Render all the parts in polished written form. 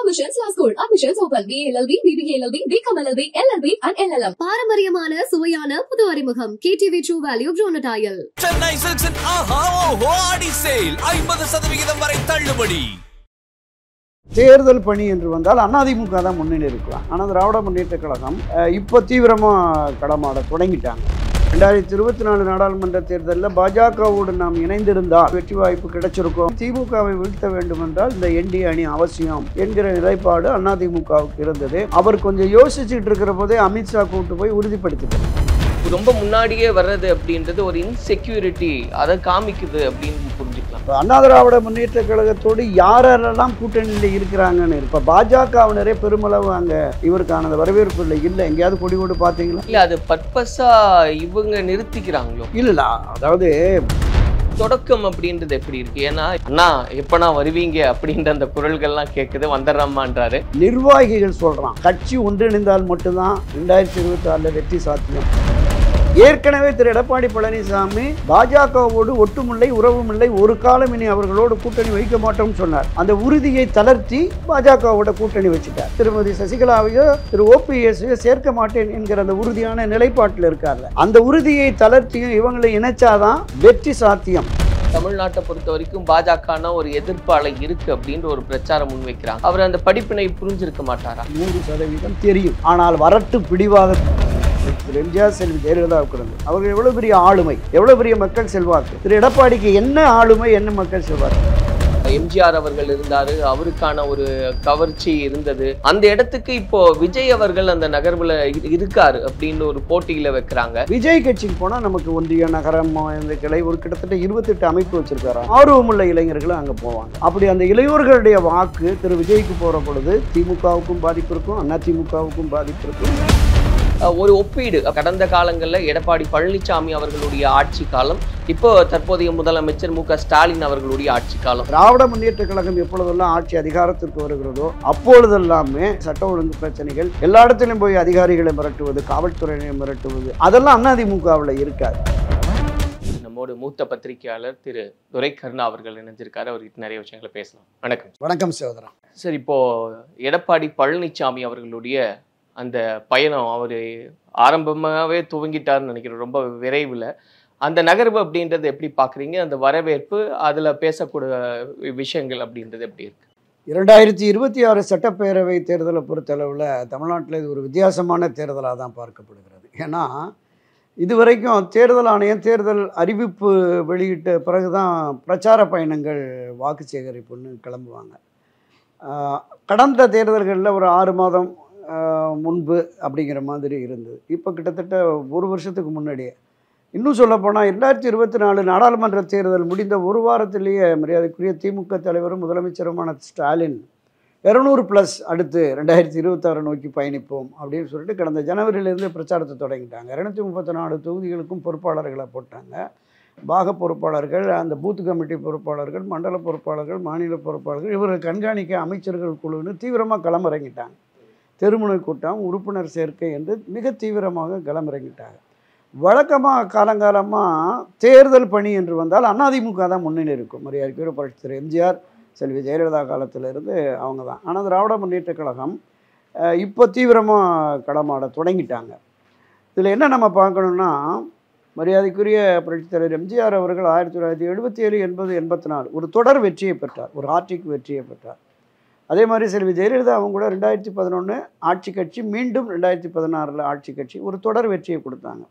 Admissions last code. Admissions open. BLLB, BBLLB, BCom LLB, LLB and LLM. பாரம்பரியமான சுவையான புது அறிமுகம் KTV True Value Bronatile. Chennai Silks and Aha Oho Adi Sale 50% வரை தள்ளுபடி. தேர்தல் பணி என்று வந்தால் அதிமுக தான் முன்னணி இருக்கலாம். ஆனால் திராவிட முன்னேற்ற கழகம் இப்போ தீவிரமாக களமாட தொடங்கிட்டாங்க. 2024 நாடாளுமன்ற தேர்தலில் பாஜகவோடு நாம் இணைந்திருந்தால் வெற்றி வாய்ப்பு கிடைச்சிருக்கும். திமுகவை வீழ்த்த வேண்டும் என்றால் இந்த என்டி அணி அவசியம் என்கிற நிலைப்பாடு அதிமுகவுக்கு இருந்தது. அவர் கொஞ்சம் யோசிச்சுட்டு இருக்கிற போதே அமித்ஷா கூட்டு போய் உறுதிப்படுத்திட்டார். ரொம்ப முன்னாடியே வர்றது அப்படின்றது ஒரு இன்செக்யூரிட்டி அதை காமிக்குது அப்படின்னு புரிஞ்சுக்கலாம். அண்ணா திராவிட முன்னேற்ற கழகத்தோடு யாரெல்லாம் கூட்டணியில் இருக்கிறாங்கன்னு இப்போ பாஜகவினரே பெருமளவு அங்கே இவருக்கான வரவேற்பு இல்லை. எங்கேயாவது கொடி கொண்டு பார்த்தீங்களா? இல்லை, அது பர்பஸா இவங்க நிறுத்திக்கிறாங்களோ? இல்லைல்ல, அதாவது தொடக்கம் அப்படின்றது எப்படி இருக்கு? ஏன்னா அண்ணா எப்பனா வருவீங்க அப்படின்ற அந்த குரல்கள்லாம் கேட்குது, வந்துடுறம்மான்றாரு. நிர்வாகிகள் சொல்றான் கட்சி ஒன்றிணைந்தால் மட்டும்தான் 2024 வெற்றி சாத்தியம். ஏற்கனவே திரு எடப்பாடி பழனிசாமி பாஜகவோடு ஒட்டுமில்லை உறவுமில்லை, ஒரு காலம் இனி அவர்களோடு கூட்டணி வைக்க மாட்டோம்னு சொன்னார். அந்த உறுதியை தளர்த்தி பாஜகவோட கூட்டணி வச்சுட்டார். திருமதி சசிகலாவையோ திரு ஓபிஎஸ்ஸையோ சேர்க்க மாட்டேன் என்கிற அந்த உறுதியான நிலைப்பாட்டில் இருக்கார்ல, அந்த உறுதியை தளர்த்தியும் இவங்களை இணைச்சாதான் வெற்றி சாத்தியம். தமிழ்நாட்டை பொறுத்த வரைக்கும் பாஜகனா ஒரு எதிர்ப்பு அலை இருக்கு அப்படின்னு ஒரு பிரச்சாரம் முன்வைக்கிறாங்க. அவர் அந்த படிப்பினை புரிஞ்சிருக்க மாட்டாரா? 100% தெரியும். ஆனால் வரட்டு பிடிவாத எம்ஜிஆர் செல்வி ஜெயலலிதாவுக்கு இருந்தது. அவர்கள் எவ்வளவு பெரிய ஆளுமை, எவ்வளவு பெரிய மக்கள் செல்வாக்கு. திரு எடப்பாடிக்கு என்ன ஆளுமை, என்ன மக்கள் செல்வாக்கு? எம்ஜிஆர் அவர்கள் இருந்தாரு, அவருக்கான ஒரு கவர்ச்சி இருந்தது. அந்த இடத்துக்கு இப்போ விஜய் அவர்கள் அந்த நகர்வுல இருக்காரு அப்படின்னு ஒரு போட்டியில வைக்கிறாங்க. விஜய் கட்சிக்கு போனா நமக்கு ஒன்றிய நகரம் இந்த கிளை ஒரு கிட்டத்தட்ட 28 அமைப்பு வச்சிருக்காரு. ஆர்வமுள்ள இளைஞர்களும் அங்க போவாங்க. அப்படி அந்த இளைஞர்களுடைய வாக்கு திரு விஜய்க்கு போற பொழுது திமுகவுக்கும் பாதிப்பு இருக்கும், அதிமுகவுக்கும் பாதிப்பு இருக்கும். ஒரு ஒப்பீடு, கடந்த காலங்களில் எடப்பாடி பழனிசாமி அவர்களுடைய ஆட்சி காலம், இப்போ தற்போதைய முதலமைச்சர் மு.க. ஸ்டாலின் அவர்களுடைய ஆட்சி காலம். திராவிட முன்னேற்ற கழகம் எப்பொழுதெல்லாம் ஆட்சி அதிகாரத்திற்கு வருகிறதோ அப்பொழுதெல்லாமே சட்ட ஒழுங்கு பிரச்சனைகள், எல்லா இடத்திலும் போய் அதிகாரிகளை மிரட்டுவது, காவல்துறையினை மிரட்டுவது, அதெல்லாம் அதிமுகவில் இருக்காது. நம்மோடு மூத்த பத்திரிகையாளர் திரு துரை கருணா அவர்கள் இணைஞ்சிருக்காரு. அவர்கிட்ட நிறைய விஷயங்களை பேசலாம். வணக்கம். வணக்கம் சகோதரன். சார், இப்போ எடப்பாடி பழனிசாமி அவர்களுடைய அந்த பயணம் அவர் ஆரம்பமாகவே துவங்கிட்டார்னு நினைக்கிறேன், ரொம்ப விரைவில். அந்த நகர்வு அப்படின்றது எப்படி பார்க்குறீங்க? அந்த வரவேற்பு, அதில் பேசக்கூடிய விஷயங்கள் அப்படின்றது எப்படி இருக்கு? 2026 சட்டப்பேரவை தேர்தலை பொறுத்தளவில் தமிழ்நாட்டில் இது ஒரு வித்தியாசமான தேர்தலாக தான் பார்க்கப்படுகிறது. ஏன்னா இதுவரைக்கும் தேர்தல் ஆணையம் தேர்தல் அறிவிப்பு வெளியிட்ட பிறகு தான் பிரச்சார பயணங்கள் வாக்கு சேகரிப்புன்னு கிளம்புவாங்க. கடந்த தேர்தல்களில் ஒரு 6 மாதம் முன்பு அப்படிங்கிற மாதிரி இருந்தது. இப்போ கிட்டத்தட்ட 1 வருஷத்துக்கு முன்னாடியே, இன்னும் சொல்லப்போனால் 2024 நாடாளுமன்ற தேர்தல் முடிந்த 1 வாரத்திலேயே மரியாதைக்குரிய திமுக தலைவரும் முதலமைச்சருமான ஸ்டாலின் 200+ அடுத்து 2026 நோக்கி பயணிப்போம் அப்படின்னு சொல்லிட்டு கடந்த ஜனவரியிலேருந்து பிரச்சாரத்தை தொடங்கிட்டாங்க. 234 தொகுதிகளுக்கும் பொறுப்பாளர்களை போட்டாங்க. பாக பொறுப்பாளர்கள், அந்த பூத் கமிட்டி பொறுப்பாளர்கள், மண்டல பொறுப்பாளர்கள், மாநில பொறுப்பாளர்கள், இவர்கள் கண்காணிக்க அமைச்சர்கள் குழுன்னு தீவிரமாக களமிறங்கிட்டாங்க. தெருமுனை கூட்டம், உறுப்பினர் சேர்க்கை என்று மிக தீவிரமாக களமிறங்கிட்டாங்க. வழக்கமாக காலங்காலமாக தேர்தல் பணி என்று வந்தால் அதிமுக தான் முன்னணி இருக்கும். மரியாதைக்குரிய புரட்சித் தலைவர் எம்ஜிஆர் செல்வி ஜெயலலிதா காலத்திலிருந்து அவங்க தான். ஆனால் திராவிட முன்னேற்ற கழகம் இப்போ தீவிரமாக களமாட தொடங்கிட்டாங்க. இதில் என்ன நம்ம பார்க்கணுன்னா, மரியாதைக்குரிய புரட்சித் தலைவர் எம்ஜிஆர் அவர்கள் 1977, 80, 84 ஒரு தொடர் வெற்றியை பெற்றார், ஒரு ஹாட்ரிக் வெற்றியை பெற்றார். அதே மாதிரி செல்வி ஜெயலலிதா அவங்க கூட 2011 ஆட்சி கட்சி, மீண்டும் 2016 ஆட்சி கட்சி, ஒரு தொடர் வெற்றியை கொடுத்தாங்க.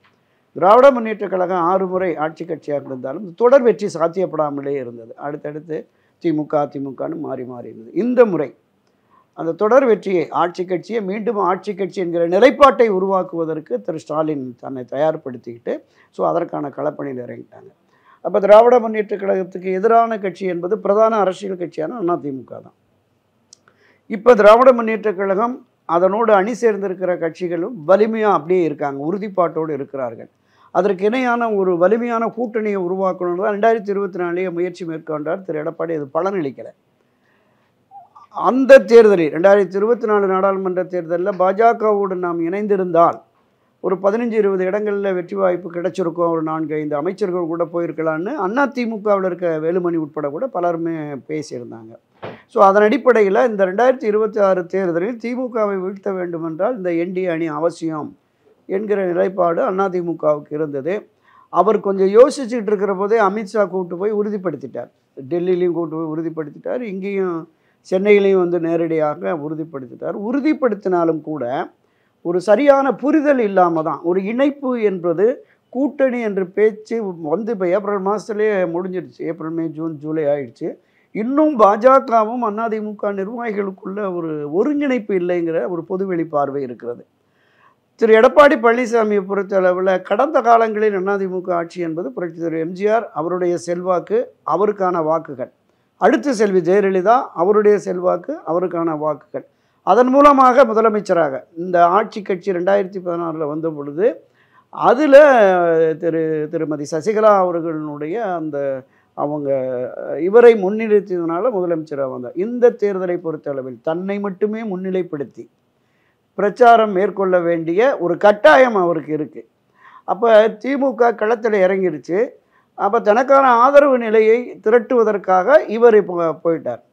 திராவிட முன்னேற்ற கழகம் 6 முறை ஆட்சி கட்சியாக இருந்தாலும் தொடர் வெற்றி சாத்தியப்படாமலே இருந்தது. அடுத்தடுத்து திமுக அதிமுகன்னு மாறி மாறி இருந்தது. இந்த முறை அந்த தொடர் வெற்றியை, ஆட்சி கட்சியை மீண்டும் ஆட்சி கட்சி என்கிற நிலைப்பாட்டை உருவாக்குவதற்கு திரு ஸ்டாலின் தன்னை தயார்படுத்திக்கிட்டு அதற்கான களப்பணியில் இறங்கிட்டாங்க. அப்போ திராவிட முன்னேற்ற கழகத்துக்கு எதிரான கட்சி என்பது பிரதான அரசியல் கட்சியான அதிமுக தான். இப்போ திராவிட முன்னேற்ற கழகம் அதனோடு அணி சேர்ந்திருக்கிற கட்சிகளும் வலிமையாக அப்படியே இருக்காங்க, உறுதிப்பாட்டோடு இருக்கிறார்கள். அதற்கு இணையான ஒரு வலிமையான கூட்டணியை உருவாக்கணும் தான் 2024 முயற்சி மேற்கொண்டார் திரு எடப்பாடி. அது பலனளிக்கலை. அந்த தேர்தலில் 2024 நாடாளுமன்ற தேர்தலில் பாஜகவோடு நாம் இணைந்திருந்தால் ஒரு 15-20 இடங்களில் வெற்றி வாய்ப்பு கிடைச்சிருக்கும். ஒரு 4-5 அமைச்சர்கள் கூட போயிருக்கலான்னு அதிமுகவில் இருக்க வேலுமணி உட்பட கூட பலருமே பேசியிருந்தாங்க. ஸோ அதன் அடிப்படையில் இந்த 2026 தேர்தலில் திமுகவை வீழ்த்த வேண்டுமென்றால் இந்த என்டிஏ அணி அவசியம் என்கிற நிலைப்பாடு அதிமுகவுக்கு இருந்தது. அவர் கொஞ்சம் யோசிச்சுட்டு இருக்கிற போதே அமித்ஷா கூப்பிட்டு போய் உறுதிப்படுத்திட்டார். டெல்லியிலையும் கூப்பிட்டு போய் உறுதிப்படுத்திட்டார், இங்கேயும் சென்னையிலையும் வந்து நேரடியாக உறுதிப்படுத்திட்டார். உறுதிப்படுத்தினாலும் கூட ஒரு சரியான புரிதல் இல்லாமல் தான், ஒரு இணைப்பு என்பது கூட்டணி என்ற பேச்சு வந்து இப்போ ஏப்ரல் மாதத்துலேயே முடிஞ்சிடுச்சு. ஏப்ரல், மே, ஜூன், ஜூலை ஆயிடுச்சு. இன்னும் பாஜகவும் அதிமுக நிர்வாகிகளுக்குள்ள ஒரு ஒருங்கிணைப்பு இல்லைங்கிற ஒரு பொதுவெளி பார்வை இருக்கிறது. திரு எடப்பாடி பழனிசாமியை பொறுத்தளவில் கடந்த காலங்களில் அதிமுக ஆட்சி என்பது புரட்சி திரு எம்ஜிஆர் அவருடைய செல்வாக்கு, அவருக்கான வாக்குகள், அடுத்து செல்வி ஜெயலலிதா அவருடைய செல்வாக்கு, அவருக்கான வாக்குகள், அதன் மூலமாக முதலமைச்சராக இந்த ஆட்சி கட்சி 2016 வந்த பொழுது அதில் திருமதி சசிகலா அவர்களுடைய அந்த அவங்க இவரை முன்னிறுத்தியதுனால முதலமைச்சராக வந்தார். இந்த தேர்தலை பொறுத்தளவில் தன்னை மட்டுமே முன்னிலைப்படுத்தி பிரச்சாரம் மேற்கொள்ள வேண்டிய ஒரு கட்டாயம் அவருக்கு இருக்குது. அப்போ திமுக களத்தில் இறங்கிருச்சு. அப்போ தனக்கான ஆதரவு நிலையை திரட்டுவதற்காக இவர் இப்போ போயிட்டார்.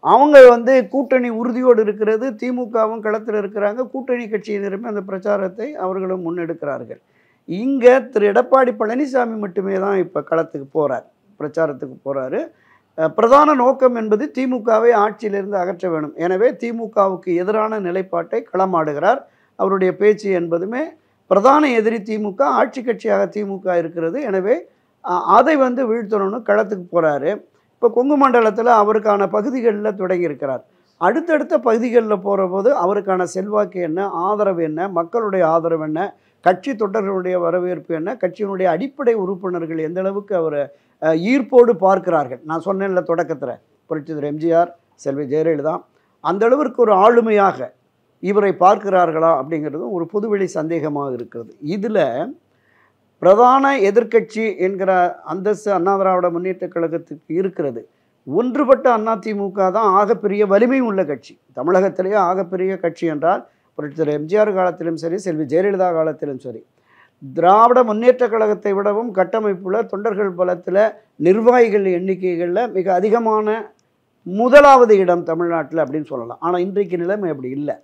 அவங்க வந்து கூட்டணி உறுதியோடு இருக்கிறது, திமுகவும் களத்தில் இருக்கிறாங்க, கூட்டணி கட்சியினருமே அந்த பிரச்சாரத்தை அவர்களும் முன்னெடுக்கிறார்கள். இங்கே திரு எடப்பாடி பழனிசாமி மட்டுமே தான் இப்போ களத்துக்கு போகிறார், பிரச்சாரத்துக்கு போகிறாரு. பிரதான நோக்கம் என்பது திமுகவை ஆட்சியிலிருந்து அகற்ற வேணும். எனவே திமுகவுக்கு எதிரான நிலைப்பாட்டை களமாடுகிறார். அவருடைய பேச்சு என்பதுமே பிரதான எதிரி திமுக, ஆட்சி கட்சியாக திமுக இருக்கிறது, எனவே அதை வந்து வீழ்த்தணும்னு களத்துக்கு போகிறாரு. இப்போ கொங்கு மண்டலத்தில் அவருக்கான பகுதிகளில் தொடங்கியிருக்கிறார். அடுத்தடுத்த பகுதிகளில் போகிற போது அவருக்கான செல்வாக்கு என்ன, ஆதரவு என்ன, மக்களுடைய ஆதரவு என்ன, கட்சி தொண்டர்களுடைய வரவேற்பு என்ன, கட்சியினுடைய அடிப்படை உறுப்பினர்கள் எந்த அளவுக்கு அவரை ஈர்ப்போடு பார்க்கிறார்கள். நான் சொன்னேன்ல தொடக்கத்தில், புரட்சி திரு எம்ஜிஆர், செல்வி ஜெயலலிதா அந்த அளவிற்கு ஒரு ஆளுமையாக இவரை பார்க்கிறார்களா அப்படிங்கிறதும் ஒரு பொதுவெளி சந்தேகமாக இருக்கிறது. இதில் பிரதான எதிர்க்கட்சி என்கிற அந்தஸ்து அண்ணா திராவிட முன்னேற்ற கழகத்துக்கு இருக்கிறது. ஒன்றுபட்ட அதிமுக தான் ஆகப்பெரிய வலிமை உள்ள கட்சி. தமிழகத்திலேயே ஆகப்பெரிய கட்சி என்றால் புரட்சி திரு எம்ஜிஆர் காலத்திலும் சரி, செல்வி ஜெயலலிதா காலத்திலும் சரி, திராவிட முன்னேற்ற கழகத்தை விடவும் கட்டமைப்புல, தொண்டர்கள் பலத்தில், நிர்வாகிகள் எண்ணிக்கைகளில் மிக அதிகமான முதலாவது இடம் தமிழ்நாட்டில் அப்படின்னு சொல்லலாம். ஆனால் இன்றைக்கு நிலைமை அப்படி இல்லை.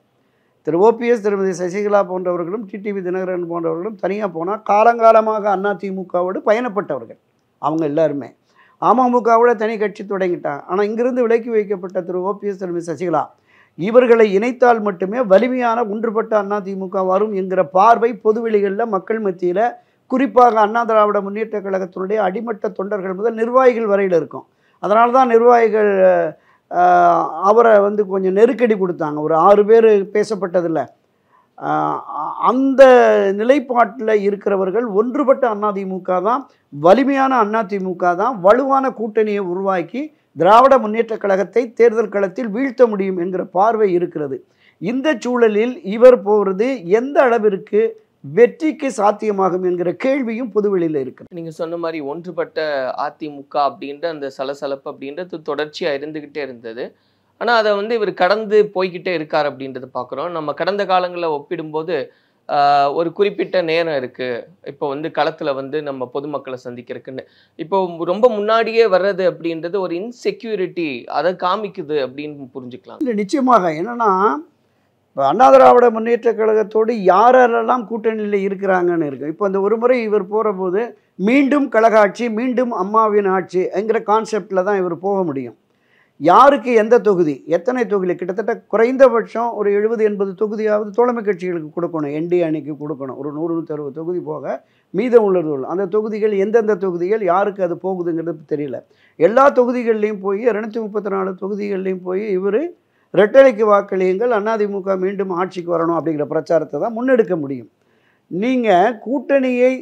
திரு ஓபிஎஸ், திருமதி சசிகலா போன்றவர்களும், டிடிவி தினகரன் போன்றவர்களும் தனியாக போனால் காலங்காலமாக அதிமுகவோடு பயணப்பட்டவர்கள் அவங்க எல்லாருமே. அமமுகவோட தனி கட்சி தொடங்கிட்டாங்க. ஆனால் இங்கிருந்து விலக்கி வைக்கப்பட்ட திரு ஓபிஎஸ், திருமதி சசிகலா இவர்களை இணைத்தால் மட்டுமே வலிமையான ஒன்றுபட்ட அதிமுக வரும் என்கிற பார்வை பொதுவெளிகளில், மக்கள் மத்தியில், குறிப்பாக அண்ணா திராவிட முன்னேற்ற கழகத்தினுடைய அடிமட்ட தொண்டர்கள் முதல் நிர்வாகிகள் வரையில் இருக்கும். அதனால தான் நிர்வாகிகள் அவரை வந்து கொஞ்சம் நெருக்கடி கொடுத்தாங்க. ஒரு 6 பேர் பேசப்பட்டதில்லை. அந்த நிலைப்பாட்டில் இருக்கிறவர்கள் ஒன்றுபட்ட அதிமுக தான், வலிமையான அதிமுக தான் வலுவான கூட்டணியை உருவாக்கி திராவிட முன்னேற்ற கழகத்தை தேர்தல் களத்தில் வீழ்த்த முடியும் என்கிற பார்வை இருக்கிறது. இந்த சூழலில் இவர் போகிறது எந்த அளவிற்கு வெற்றிக்கு சாத்தியமாகும் என்கிற கேள்வியும் பொதுவெளியில் இருக்குது. நீங்க சொன்ன மாதிரி ஒன்றுபட்ட அதிமுக அப்படின்ற அந்த சலசலப்பு அப்படின்றது தொடர்ச்சியா இருந்துகிட்டே இருந்தது. ஆனா அதை வந்து இவர் கடந்து போய்கிட்டே இருக்கார் அப்படின்றத பார்க்குறோம். நம்ம கடந்த காலங்களில் ஒப்பிடும்போது ஒரு குறிப்பிட்ட நேரம் இருக்கு. இப்போ வந்து களத்துல வந்து நம்ம பொதுமக்களை சந்திக்கிறதுக்குன்னு இப்போ ரொம்ப முன்னாடியே வர்றது அப்படின்றது ஒரு இன்செக்யூரிட்டி அதை காமிக்குது அப்படின்னு புரிஞ்சுக்கலாம். இல்லை, நிச்சயமாக. என்னன்னா, இப்போ அண்ணா திராவிட முன்னேற்ற கழகத்தோடு யாரெல்லாம் கூட்டணியில் இருக்கிறாங்கன்னு இருக்கு. இப்போ இந்த ஒரு முறை இவர் போகிற போது மீண்டும் கழக ஆட்சி, மீண்டும் அம்மாவின் ஆட்சி என்கிற கான்செப்டில் தான் இவர் போக முடியும். யாருக்கு எந்த தொகுதி, எத்தனை தொகுதி, கிட்டத்தட்ட குறைந்தபட்சம் ஒரு 70-80 தொகுதியாவது தோழமை கட்சிகளுக்கு கொடுக்கணும், என்டிஏ அணிக்கு கொடுக்கணும். ஒரு 100-160 தொகுதி போக மீதம் உள்ளது. அந்த தொகுதிகள் எந்தெந்த தொகுதிகள் யாருக்கு அது போகுதுங்கிறது தெரியல. எல்லா தொகுதிகள்லையும் போய் 234 தொகுதிகள்லையும் போய் இவர் ரெட்டலைக்கு வாக்களியுங்கள், அதிமுக மீண்டும் ஆட்சிக்கு வரணும் அப்படிங்கிற பிரச்சாரத்தை தான் முன்னெடுக்க முடியும். நீங்கள் கூட்டணியை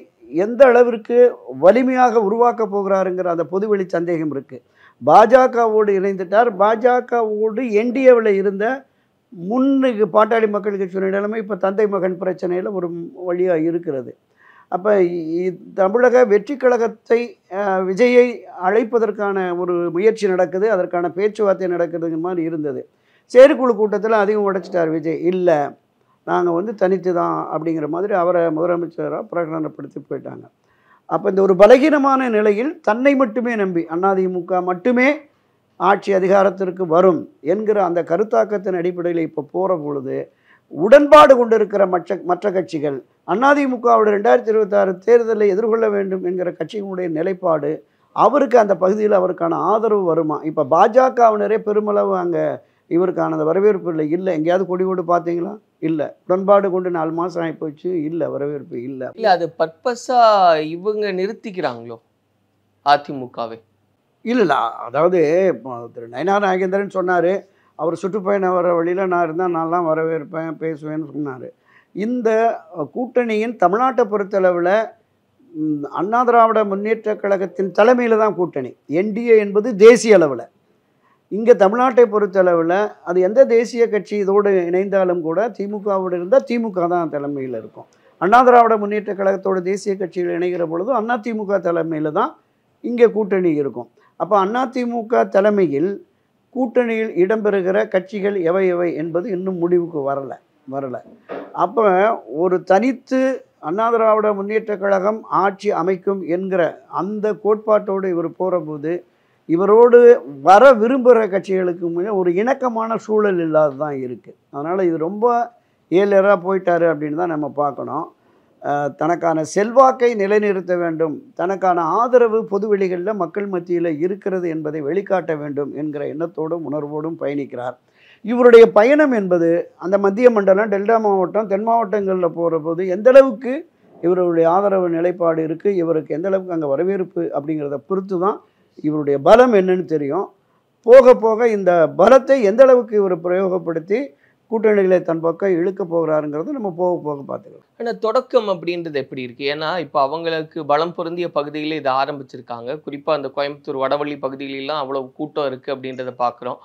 எந்த அளவிற்கு வலிமையாக உருவாக்க போகிறாருங்கிற அந்த பொதுவெளி சந்தேகம் இருக்குது. பாஜகவோடு இணைந்துட்டார். பாஜகவோடு என்டிஏவில் இருந்த முன்னுக்கு பாட்டாளி மக்கள் கட்சியினுடைய நிலைமை இப்போ தந்தை மகன் பிரச்சனையில் ஒரு வழியாக இருக்கிறது. அப்போ தமிழக வெற்றி கழகத்தை விஜயை அழைப்பதற்கான ஒரு முயற்சி நடக்குது, அதற்கான பேச்சுவார்த்தை நடக்குதுங்கிற மாதிரி இருந்தது. செயற்குழு கூட்டத்தில் அதிகம் உடைச்சிட்டார் விஜய். இல்லை, நாங்கள் வந்து தனித்து தான் அப்படிங்கிற மாதிரி அவரை முதலமைச்சராக பிரகடனப்படுத்தி போயிட்டாங்க. அப்போ இந்த ஒரு பலகீனமான நிலையில் தன்னை மட்டுமே நம்பி அதிமுக மட்டுமே ஆட்சி அதிகாரத்திற்கு வரும் என்கிற அந்த கருத்தாக்கத்தின் அடிப்படையில் இப்போ போகிற பொழுது உடன்பாடு கொண்டிருக்கிற மற்ற கட்சிகள் அதிமுகவோட 2026 தேர்தலை எதிர்கொள்ள வேண்டும் என்கிற கட்சிகளுடைய நிலைப்பாடு, அவருக்கு அந்த பகுதியில் அவருக்கான ஆதரவு வருமா? இப்போ பாஜகவினரே பெருமளவு அங்கே இவருக்கான அந்த வரவேற்பு இல்லை. எங்கேயாவது கொடி பார்த்தீங்களா? இல்லை. உடன்பாடு கொண்டு 4 மாதம் ஆகி போச்சு, இல்லை, வரவேற்பு இல்லை. அது பர்பஸா இவங்க நிறுத்திக்கிறாங்களோ அதிமுகவை? இல்லை, அதாவது திரு நயினார் நாகேந்திரன் சொன்னார், அவர் சுற்றுப்பயணம் வர வழியில் நான் இருந்தால் நான்லாம் வரவேற்பேன், பேசுவேன்னு சொன்னார். இந்த கூட்டணியின் தமிழ்நாட்டை பொறுத்தளவில் அண்ணா திராவிட முன்னேற்ற கழகத்தின் தலைமையில் தான் கூட்டணி. என்டிஏ என்பது தேசிய அளவில். இங்கே தமிழ்நாட்டை பொறுத்தளவில் அது எந்த தேசிய கட்சி இதோடு இணைந்தாலும் கூட திமுகவோடு இருந்தால் திமுக தான் தலைமையில் இருக்கும். அண்ணா திராவிட முன்னேற்ற கழகத்தோட தேசிய கட்சியில் இணைகிற பொழுது அதிமுக தலைமையில் தான் இங்கே கூட்டணி இருக்கும். அப்போ அதிமுக தலைமையில் கூட்டணியில் இடம்பெறுகிற கட்சிகள் எவை என்பது இன்னும் முடிவுக்கு வரலை. அப்போ ஒரு தனித்து அண்ணா திராவிட முன்னேற்ற கழகம் ஆட்சி அமைக்கும் என்கிற அந்த கோட்பாட்டோடு இவர் போகிற போது இவரோடு வர விரும்புகிற கட்சிகளுக்கு முன்னே ஒரு இணக்கமான சூழல் இல்லாது தான் இருக்குது. அதனால் இது ரொம்ப ஏழராக போயிட்டார் அப்படின்னு தான் நம்ம பார்க்கணும். தனக்கான செல்வாக்கை நிலைநிறுத்த வேண்டும், தனக்கான ஆதரவு பொதுவெளிகளில் மக்கள் மத்தியில் இருக்கிறது என்பதை வெளிக்காட்ட வேண்டும் என்கிற எண்ணத்தோடும் உணர்வோடும் பயணிக்கிறார். இவருடைய பயணம் என்பது அந்த மத்திய மண்டலம், டெல்டா மாவட்டம், தென் மாவட்டங்களில் போகிற போது எந்தளவுக்கு இவருடைய ஆதரவு நிலைப்பாடு இருக்குது, இவருக்கு எந்தளவுக்கு அங்கே வரவேற்பு அப்படிங்கிறத பொறுத்து தான் இவருடைய பலம் என்னன்னு தெரியும். போக போக இந்த பலத்தை எந்தளவுக்கு இவர் பிரயோகப்படுத்தி கூட்டணிகளை தன் பக்கம் இழுக்க போகிறாருங்கிறது நம்ம போக போக பார்த்துக்கலாம். ஆனால் தொடக்கம் அப்படின்றது எப்படி இருக்குது? ஏன்னா இப்போ அவங்களுக்கு பலம் பொருந்திய பகுதியில் இதை ஆரம்பிச்சிருக்காங்க. குறிப்பாக அந்த கோயம்புத்தூர் வடவள்ளி பகுதியிலெல்லாம் அவ்வளோ கூட்டம் இருக்குது அப்படின்றத பார்க்குறோம்.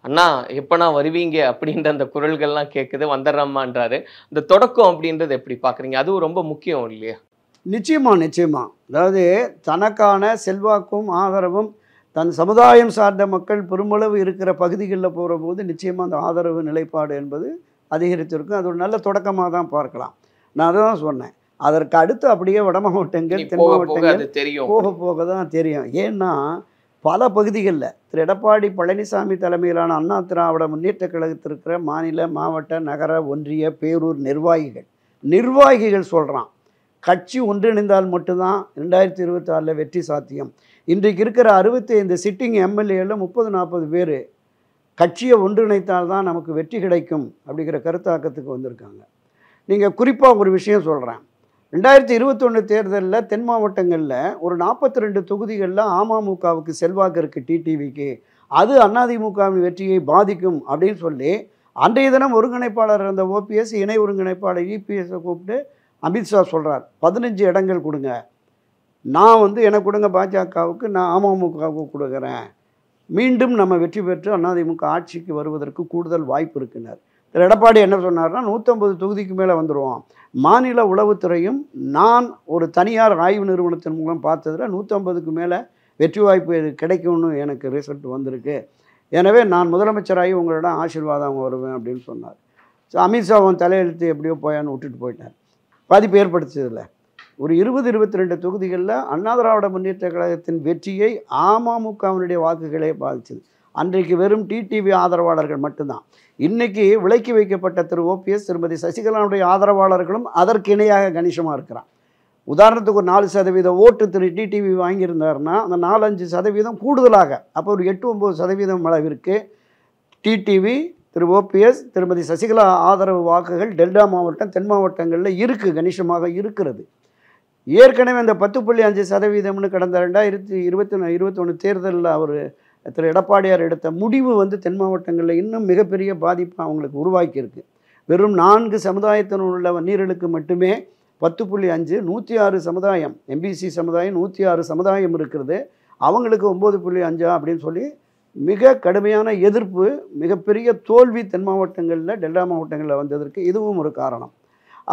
அண்ணா எப்போனா வருவீங்க அப்படின்ற அந்த குரல்கள்லாம் கேட்குது, வந்துடுறம்மான்றாரு. இந்த தொடக்கம் அப்படின்றது எப்படி பார்க்குறீங்க? அதுவும் ரொம்ப முக்கியம் இல்லையா? நிச்சயமா. அதாவது தனக்கான செல்வாக்கும் ஆதரவும் தன் சமுதாயம் சார்ந்த மக்கள் பெருமளவு இருக்கிற பகுதிகளில் போகிற போது நிச்சயமாக அந்த ஆதரவு நிலைப்பாடு என்பது அதிகரித்திருக்கும். அது ஒரு நல்ல தொடக்கமாக தான் பார்க்கலாம். நான் அதை தான் சொன்னேன். அதற்கு அடுத்து அப்படியே வட மாவட்டங்கள், தென் மாவட்டங்கள் போக போக தான் தெரியும். ஏன்னா பல பகுதிகளில் திரு எடப்பாடி பழனிசாமி தலைமையிலான அண்ணா திராவிட முன்னேற்ற கழகத்தில் இருக்கிற மாநில, மாவட்ட, நகர, ஒன்றிய, பேரூர் நிர்வாகிகள் சொல்கிறான், கட்சி ஒன்றிணைந்தால் மட்டும்தான் 2026 வெற்றி சாத்தியம். இன்றைக்கு இருக்கிற 65 சிட்டிங் எம்எல்ஏல 30-40 பேர் கட்சியை ஒன்றிணைத்தால் தான் நமக்கு வெற்றி கிடைக்கும் அப்படிங்கிற கருத்தாக்கத்துக்கு வந்திருக்காங்க. நீங்கள் குறிப்பாக ஒரு விஷயம் சொல்கிறேன். 2021 தேர்தலில் தென் மாவட்டங்களில் ஒரு 42 தொகுதிகளில் அமமுகவுக்கு செல்வாக்கு இருக்குது, டிடிவிக்கு. அது அதிமுகவின் வெற்றியை பாதிக்கும் அப்படின்னு சொல்லி அன்றைய தினம் ஒருங்கிணைப்பாளர் இருந்த ஓபிஎஸ், இணை ஒருங்கிணைப்பாளர் இபிஎஸை கூப்பிட்டு அமித்ஷா சொல்கிறார், 15 இடங்கள் கொடுங்க, நான் எனக்கு கொடுங்க பாஜகவுக்கு, நான் அமமுகவுக்கு கொடுக்குறேன், மீண்டும் நம்ம வெற்றி பெற்று அதிமுக ஆட்சிக்கு வருவதற்கு கூடுதல் வாய்ப்பு இருக்குன்னார். திரு எடப்பாடி என்ன சொன்னார்னா 150 தொகுதிக்கு மேலே வந்துடுவோம். மாநில உளவுத்துறையும் நான் ஒரு தனியார் ஆய்வு நிறுவனத்தின் மூலம் பார்த்ததில் 150க்கு மேலே வெற்றி வாய்ப்பு கிடைக்கும்னு எனக்கு ரிசல்ட் வந்திருக்கு. எனவே நான் முதலமைச்சராகி உங்களிடம் ஆசீர்வாதம் வருவேன் அப்படின்னு சொன்னார். ஸோ அமித்ஷா அவன் தலையெழுத்து எப்படியோ போயான்னு விட்டுட்டு போயிட்டார். பாதிப்பு ஏற்படுத்ததில்லை. ஒரு 20-22 தொகுதிகளில் அண்ணா திராவிட முன்னேற்ற கழகத்தின் வெற்றியை அமமுகவினுடைய வாக்குகளே பாதிச்சது. அன்றைக்கு வெறும் டிடிவி ஆதரவாளர்கள் மட்டும்தான். இன்றைக்கி விலக்கி வைக்கப்பட்ட திரு ஓபிஎஸ், திருமதி சசிகலாவுடைய ஆதரவாளர்களும் அதற்கு இணையாக கணிசமாக இருக்கிறான். உதாரணத்துக்கு ஒரு 4% ஓட்டு திரு டிடிவி வாங்கியிருந்தாருன்னா அந்த 4-5% கூடுதலாக, அப்போ ஒரு 8-9% அளவிற்கு டிடிவி, திரு ஓபிஎஸ், திருமதி சசிகலா ஆதரவு வாக்குகள் டெல்டா மாவட்டம், தென் மாவட்டங்களில் இருக்குது, கணிசமாக இருக்கிறது. ஏற்கனவே அந்த 10.5% கடந்த 2021 தேர்தலில் அவர் திரு எடப்பாடியார் எடுத்த முடிவு தென் மாவட்டங்களில் இன்னும் மிகப்பெரிய பாதிப்பு அவங்களுக்கு உருவாக்கியிருக்கு. வெறும் 4 சமுதாயத்தின் உள்ள வன்னியர்களுக்கு மட்டுமே 10.5, 106 சமுதாயம், எம்பிசி சமுதாயம் 106 சமுதாயம் இருக்கிறது, அவங்களுக்கு 9.5 அப்படின்னு சொல்லி மிக கடுமையான எதிர்ப்பு, மிகப்பெரிய தோல்வி தென் மாவட்டங்களில், டெல்டா மாவட்டங்களில் வந்ததற்கு இதுவும் ஒரு காரணம்.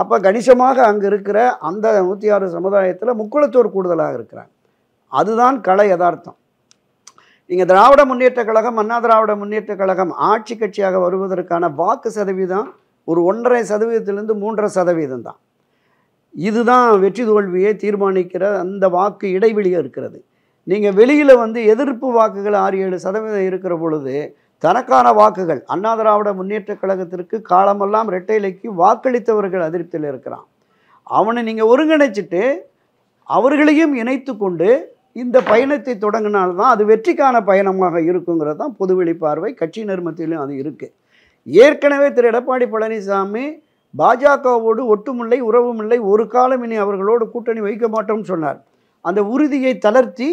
அப்போ கணிசமாக அங்கே இருக்கிற அந்த 106 சமுதாயத்தில் முக்குளத்தோர் கூடுதலாக இருக்கிறாங்க. அதுதான் கள யதார்த்தம். நீங்கள் திராவிட முன்னேற்ற கழகம், அண்ணா திராவிட முன்னேற்ற கழகம் ஆட்சி கட்சியாக வருவதற்கான வாக்கு சதவீதம் ஒரு 1.5%லேருந்து 3.5% தான். இதுதான் வெற்றி தோல்வியை தீர்மானிக்கிற அந்த வாக்கு இடைவெளியாக இருக்கிறது. நீங்கள் வெளியில் வந்து எதிர்ப்பு வாக்குகள் 6-7% இருக்கிற பொழுது தனக்கான வாக்குகள் அண்ணா திராவிட முன்னேற்ற கழகத்திற்கு காலமெல்லாம் இரட்டை இலைக்கு வாக்களித்தவர்கள் அதிருப்தியில் இருக்கிறான். அவனை நீங்கள் ஒருங்கிணைச்சிட்டு அவர்களையும் இணைத்து கொண்டு இந்த பயணத்தை தொடங்கினால்தான் அது வெற்றிக்கான பயணமாக இருக்குங்கிறது தான் பொதுவெளி பார்வை. கட்சியினர் மத்தியிலும் அது இருக்குது. ஏற்கனவே திரு எடப்பாடி பழனிசாமி பாஜகவோடு ஒட்டுமில்லை, உறவுமில்லை, ஒரு காலம் இனி அவர்களோடு கூட்டணி வைக்க மாட்டோம்னு சொன்னார். அந்த உறுதியை தளர்த்தி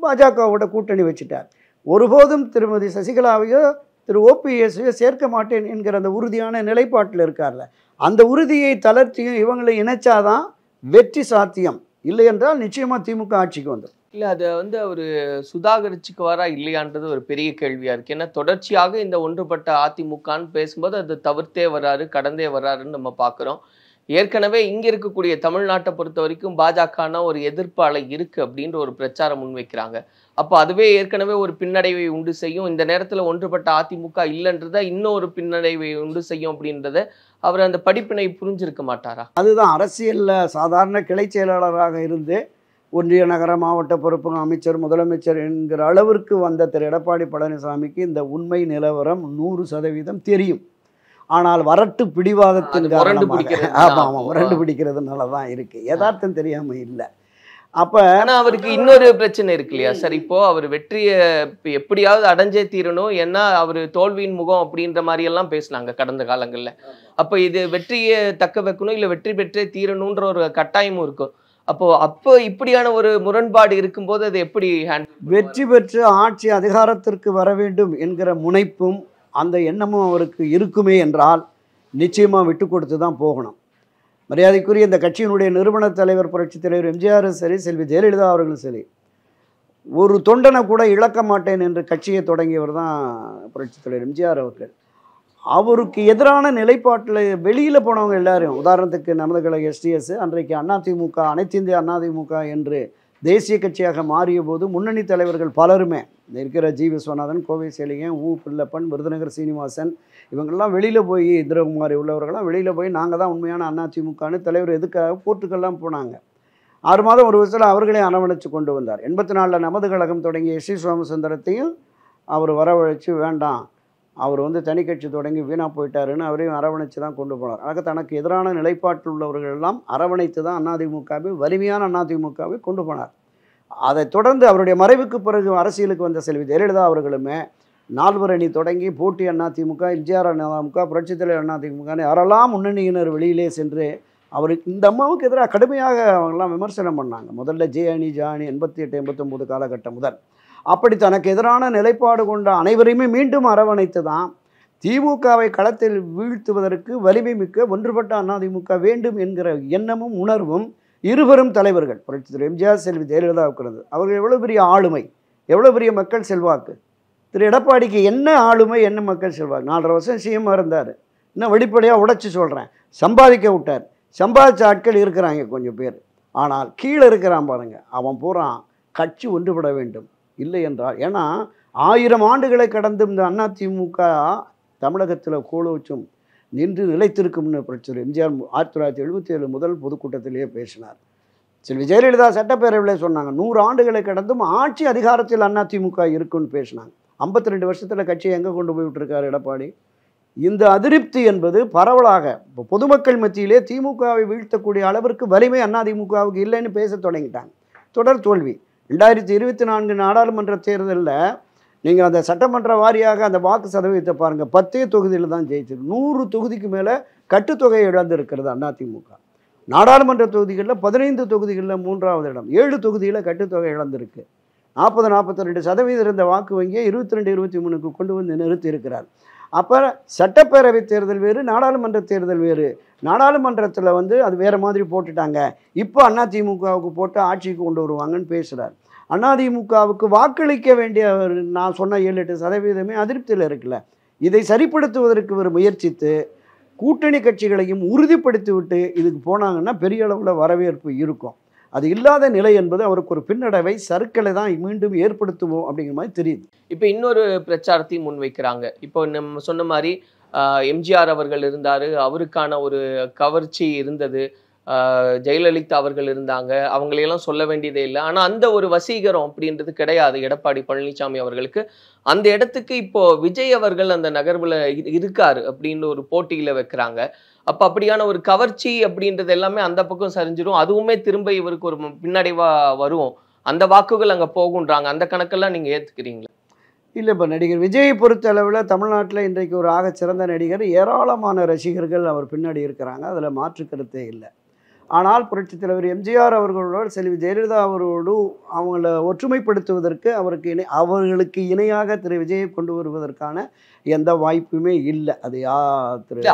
பாஜகவோட கூட்டணி வச்சுட்டார். ஒருபோதும் திருமதி சசிகலாவையோ திரு ஓபிஎஸ்ஸையோ சேர்க்க மாட்டேன் என்கிற அந்த உறுதியான நிலைப்பாட்டில் இருக்கார்ல, அந்த உறுதியை தளர்த்தியும் இவங்களை இணைச்சாதான் வெற்றி சாத்தியம். இல்லை என்றால் நிச்சயமாக திமுக ஆட்சிக்கு வந்துடும். இல்லை, அதை வந்து அவர் சுதாகரிச்சுக்குவாரா இல்லையான்றது ஒரு பெரிய கேள்வியாக இருக்குது. ஏன்னா தொடர்ச்சியாக இந்த ஒன்றுபட்ட அதிமுகன்னு பேசும்போது அது தவிர்த்தே வராரு, கடந்தே வராருன்னு நம்ம பார்க்குறோம். ஏற்கனவே இங்கே இருக்கக்கூடிய தமிழ்நாட்டை பொறுத்த வரைக்கும் பாஜகனா ஒரு எதிர்ப்பு அலை இருக்குது அப்படின்ற ஒரு பிரச்சாரம் முன்வைக்கிறாங்க. அப்போ அதுவே ஏற்கனவே ஒரு பின்னடைவை உண்டு செய்யும். இந்த நேரத்தில் ஒன்றுபட்ட அதிமுக இல்லைன்றத இன்னும் ஒரு பின்னடைவை உண்டு செய்யும் அப்படின்றத அவர் அந்த படிப்பினை புரிஞ்சிருக்க மாட்டாரா? அதுதான் அரசியலில் சாதாரண கிளை செயலாளராக இருந்து ஒன்றிய நகர மாவட்ட பொறுப்பு அமைச்சர், முதலமைச்சர் என்கிற அளவிற்கு வந்த திரு எடப்பாடி பழனிசாமிக்கு இந்த உண்மை நிலவரம் 100% தெரியும். ஆனால் வரட்டு பிடிவாதத்தின் காரணமாக முரண்டு பிடிக்கிறதுனால தான் இருக்குது. யதார்த்தம் தெரியாமல் இல்லை. அப்போ ஆனால் அவருக்கு இன்னொரு பிரச்சனை இருக்கு இல்லையா சார்? இப்போ அவர் வெற்றியை எப்படியாவது அடைஞ்சே தீரணும், ஏன்னா அவர் தோல்வியின் முகம் அப்படின்ற மாதிரி எல்லாம் பேசினாங்க கடந்த காலங்களில். அப்போ இது வெற்றியை தக்க வைக்கணும், இல்லை வெற்றி பெற்றே தீரணுன்ற ஒரு கட்டாயமும் இருக்கும். அப்போ இப்படியான ஒரு முரண்பாடு இருக்கும்போது அது எப்படி வெற்றி பெற்று ஆட்சி அதிகாரத்திற்கு வர வேண்டும் என்கிற முனைப்பும் அந்த எண்ணமும் அவருக்கு இருக்குமே என்றால் நிச்சயமாக விட்டு கொடுத்து தான் போகணும். மரியாதைக்குரிய இந்த கட்சியினுடைய நிறுவன தலைவர் புரட்சித் தலைவர் எம்ஜிஆரும் சரி, செல்வி ஜெயலலிதா அவர்களும் சரி, ஒரு தொண்டனை கூட இழக்க மாட்டேன் என்று கட்சியை தொடங்கியவர் தான் புரட்சித் தலைவர் எம்ஜிஆர் அவர்கள். அவருக்கு எதிரான நிலைப்பாட்டில் வெளியில் போனவங்க எல்லாரும், உதாரணத்துக்கு நமது கழக எஸ்டிஎஸ், அன்றைக்கு அதிமுக, அனைத்து இந்திய அதிமுக என்று தேசிய கட்சியாக மாறிய போது முன்னணி தலைவர்கள் பலருமே இருக்கிற ஜி விஸ்வநாதன், கோவை சேலிங்கன், ஊ பிள்ளப்பன், விருதுநகர் சீனிவாசன், இவங்கெல்லாம் வெளியில் போய், இந்திரகுமாரி உள்ளவர்கள்லாம் வெளியில் போய் நாங்கள் தான் உண்மையான அதிமுகன்னு தலைவர் எதுக்காக போர்ட்டுக்கெல்லாம் போனாங்க. 6 மாதம் ஒரு வருஷத்தில் அவர்களே அரவணைச்சு கொண்டு வந்தார். 84 நமது கழகம் தொடங்கிய எஸ் சி சோமசுந்தரத்தையும் அவர் வரவழைச்சு வேண்டாம், அவர் வந்து தனி கட்சி தொடங்கி வீணாக போயிட்டாருன்னு அவரையும் அரவணைச்சு தான் கொண்டு போனார். ஆக தனக்கு எதிரான நிலைப்பாட்டில் உள்ளவர்கள் எல்லாம் அரவணைத்து தான் அதிமுகவை, வலிமையான அதிமுகவை கொண்டு போனார். அதை தொடர்ந்து அவருடைய மறைவுக்கு பிறகு அரசியலுக்கு வந்த செல்வி ஜெயலலிதா அவர்களுமே 4 அணி தொடங்கி போட்டி அதிமுக, எம்ஜிஆர் அதிமுக, புரட்சித் தலைவர் அதிமுகன்னு யாரெல்லாம் முன்னணியினர் வெளியிலே சென்று அவருக்கு இந்த அம்மாவுக்கு எதிராக கடுமையாக அவங்கெல்லாம் விமர்சனம் பண்ணாங்க. முதல்ல ஜே அணி, ஜா அணி 88, 89 காலகட்டம் முதல் அப்படி தனக்கு எதிரான நிலைப்பாடு கொண்ட அனைவரையுமே மீண்டும் அரவணைத்து தான் திமுகவை களத்தில் வீழ்த்துவதற்கு வலிமை மிக்க ஒன்றுபட்ட அதிமுக வேண்டும் என்கிற எண்ணமும் உணர்வும் இருவரும் தலைவர்கள் புரட்சித் தலைவர் எம்ஜிஆர், செல்வி ஜெயலலிதா இருக்கிறது. அவர்கள் எவ்வளோ பெரிய ஆளுமை, எவ்வளோ பெரிய மக்கள் செல்வாக்கு. திரு எடப்பாடிக்கு என்ன ஆளுமை, என்ன மக்கள் செல்வாக்கு. 4.5 வருஷம் சிஎம்மாக இருந்தார். இன்னும் வெளிப்படையாக உடைச்சி சொல்கிறேன், சம்பாதிக்க விட்டார். சம்பாதிச்ச ஆட்கள் இருக்கிறாங்க கொஞ்சம் பேர். ஆனால் கீழே இருக்கிறான் பாருங்க, அவன் பூரான் கட்சி ஒன்றுபட வேண்டும். இல்லை என்றால், ஏன்னா 1000 ஆண்டுகளை கடந்து இந்த அதிமுக தமிழகத்தில் கோலோச்சும் நின்று நிலைத்திருக்கும்னு பிரச்சனை எம்ஜிஆர் 1977 முதல் பொதுக்கூட்டத்திலேயே பேசினார். செல்வி ஜெயலலிதா சட்டப்பேரவையில் சொன்னாங்க 100 ஆண்டுகளை கடந்தும் ஆட்சி அதிகாரத்தில் அதிமுக இருக்குன்னு பேசினாங்க. 52 வருஷத்தில் கட்சியை எங்கே கொண்டு போய் விட்டுருக்காரு எடப்பாடி. இந்த அதிருப்தி என்பது பரவலாக இப்போ பொதுமக்கள் மத்தியிலே திமுகவை வீழ்த்தக்கூடிய அளவிற்கு வலிமை அதிமுகவுக்கு இல்லைன்னு பேச தொடங்கிட்டாங்க. தொடர் தோல்வி. 2024 நாடாளுமன்ற தேர்தலில் நீங்கள் அந்த சட்டமன்ற வாரியாக அந்த வாக்கு சதவீதத்தை பாருங்கள், 10 தொகுதியில் தான் ஜெயிச்சிருக்கு. 100 தொகுதிக்கு மேலே கட்டுத்தொகை இழந்திருக்கிறது அதிமுக. நாடாளுமன்ற தொகுதிகளில் 15 தொகுதிகளில் 3வது இடம், 7 தொகுதியில் கட்டுத்தொகை இழந்திருக்கு. 40-42% இருந்த வாக்கு வங்கியை 22-23க்கு கொண்டு வந்து நிறுத்தி இருக்கிறார். அப்போ சட்டப்பேரவை தேர்தல் வேறு, நாடாளுமன்ற தேர்தல் வேறு. நாடாளுமன்றத்தில் வந்து அது வேறு மாதிரி போட்டுட்டாங்க. இப்போ அதிமுகவுக்கு போட்டு ஆட்சிக்கு கொண்டு வருவாங்கன்னு பேசுகிறார். அதிமுகவுக்கு வாக்களிக்க வேண்டிய நான் சொன்ன 7-8% அதிருப்தியில் இருக்குல்ல. இதை சரிப்படுத்துவதற்கு ஒரு முயற்சித்து கூட்டணி கட்சிகளையும் உறுதிப்படுத்திவிட்டு இதுக்கு போனாங்கன்னா பெரிய அளவில் வரவேற்பு இருக்கும். அது இல்லாத நிலை என்பது அவருக்கு ஒரு பின்னடைவை, சறுக்களை தான் மீண்டும் ஏற்படுத்துவோம் அப்படிங்கிற மாதிரி தெரியுது. இப்போ இன்னொரு பிரச்சாரத்தையும் முன்வைக்கிறாங்க. இப்போ நம்ம சொன்ன மாதிரி எம்ஜிஆர் அவர்கள் இருந்தார், அவருக்கான ஒரு கவர்ச்சி இருந்தது. ஜெயலலிதா அவர்கள் இருந்தாங்க, அவங்களையெல்லாம் சொல்ல வேண்டியதே இல்லை. ஆனா அந்த ஒரு வசீகரம் அப்படின்றது கிடையாது எடப்பாடி பழனிசாமி அவர்களுக்கு. அந்த இடத்துக்கு இப்போ விஜய் அவர்கள் அந்த நகர்வுல இருக்காரு அப்படின்னு ஒரு போட்டியில வைக்கிறாங்க. அப்ப அப்படியான ஒரு கவர்ச்சி அப்படின்றது எல்லாமே அந்த பக்கம் சரிஞ்சிடும். அதுவுமே திரும்ப இவருக்கு ஒரு பின்னடைவா வரும். அந்த வாக்குகள் அங்க போகுன்றாங்க. அந்த கணக்கெல்லாம் நீங்க ஏத்துக்கிறீங்களா? இல்லை, இப்போ நடிகர் விஜயை பொறுத்த அளவில் தமிழ்நாட்டில் இன்றைக்கு ஒரு ஆக சிறந்த நடிகர், ஏராளமான ரசிகர்கள் அவர் பின்னாடி இருக்கிறாங்க, அதில் மாற்று கருத்தே இல்லை. ஆனால் புரட்சித் தலைவர் எம்ஜிஆர் அவர்களோடு செல்வி ஜெயலலிதா அவரோடு அவங்கள ஒற்றுமைப்படுத்துவதற்கு அவர்களுக்கு இணையாக திரு விஜயை கொண்டு வருவதற்கான எந்த வாய்ப்புமே இல்லை. அது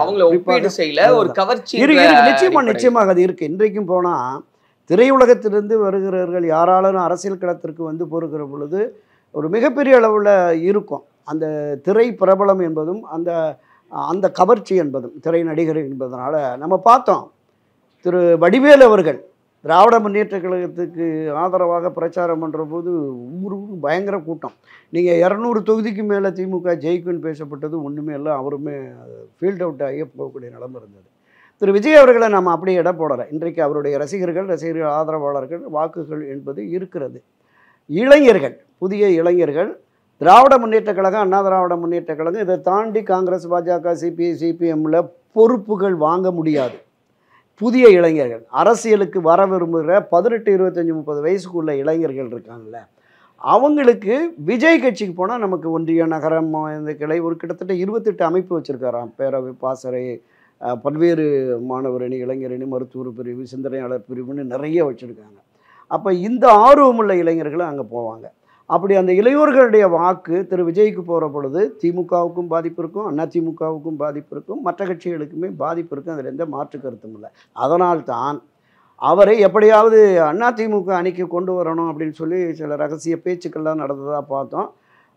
அவங்கள ஒப்பீடு செய்யல, ஒரு கவர்ச்சி நிச்சயமாக அது இருக்கு. இன்றைக்கும் போனால் திரையுலகத்திலிருந்து வருகிறவர்கள் யாராலும் அரசியல் களத்திற்கு வந்து பொறுக்கிற பொழுது ஒரு மிகப்பெரிய அளவில் இருக்கும். அந்த திரை பிரபலம் என்பதும் அந்த அந்த கவர்ச்சி என்பதும் திரை நடிகர் என்பதனால நம்ம பார்த்தோம். திரு வடிவேலு அவர்கள் திராவிட முன்னேற்ற கழகத்துக்கு ஆதரவாக பிரச்சாரம் பண்ணுற போது ஊருக்கு பயங்கர கூட்டம். நீங்கள் 200 தொகுதிக்கு மேலே திமுக ஜெயிக்குன்னு பேசப்பட்டது ஒன்றுமே இல்லை. அவருமே ஃபீல்ட் அவுட் ஆகி போகக்கூடிய நிலைமை இருந்தது. திரு விஜய் அவர்களை நம்ம அப்படியே இட போடலை. இன்றைக்கு அவருடைய ரசிகர்கள் ஆதரவாளர்கள் வாக்குகள் என்பது இருக்கிறது. இளைஞர்கள், புதிய இளைஞர்கள், திராவிட முன்னேற்ற கழகம், அண்ணா திராவிட முன்னேற்ற கழகம், இதை தாண்டி காங்கிரஸ், பாஜக, சிபிஐ, சிபிஎம்மில் பொறுப்புகள் வாங்க முடியாது. புதிய இளைஞர்கள் அரசியலுக்கு வர விரும்புகிற 18, 25, 30 வயசுக்குள்ள இளைஞர்கள் இருக்காங்கல்ல, அவங்களுக்கு விஜய் கட்சிக்கு போனால் நமக்கு ஒன்றிய நகரம் இந்த கிளை ஒரு கிட்டத்தட்ட 28 அமைப்பு வச்சுருக்காராம். பேரவை, பாசறை, பல்வேறு மாணவர் அணி, இளைஞர் அணி, மருத்துவர் பிரிவு, சிந்தனையாளர் பிரிவுன்னு நிறைய வச்சுருக்காங்க. அப்போ இந்த ஆர்வமுள்ள இளைஞர்களும் அங்கே போவாங்க. அப்படி அந்த இளையோர்களுடைய வாக்கு திரு விஜய்க்கு போகிற பொழுது திமுகவுக்கும் பாதிப்பு இருக்கும், அதிமுகவுக்கும் பாதிப்பு இருக்கும், மற்ற கட்சிகளுக்குமே பாதிப்பு இருக்கும். அதில் எந்த மாற்று கருத்தும் இல்லை. அதனால்தான் அவரை எப்படியாவது அதிமுக அணிக்கு கொண்டு வரணும் அப்படின்னு சொல்லி சில ரகசிய பேச்சுக்கள்லாம் நடந்ததாக பார்த்தோம்.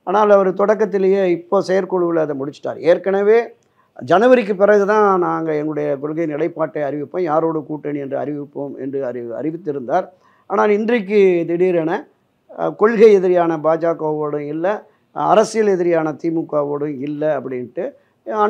ஆனால் அவர் தொடக்கத்திலேயே இப்போ செயற்குழுவில் அதை முடிச்சிட்டார். ஏற்கனவே ஜனவரிக்கு பிறகு தான் நாங்கள் எங்களுடைய கொள்கை நிலைப்பாட்டை அறிவிப்போம், யாரோடு கூட்டணி என்று அறிவிப்போம் என்று அறிவித்திருந்தார். ஆனால் இன்றைக்கு திடீரென கொள்கை எதிரியான பாஜகவோடும் இல்லை, அரசியல் எதிரியான திமுகவோடும் இல்லை அப்படின்ட்டு,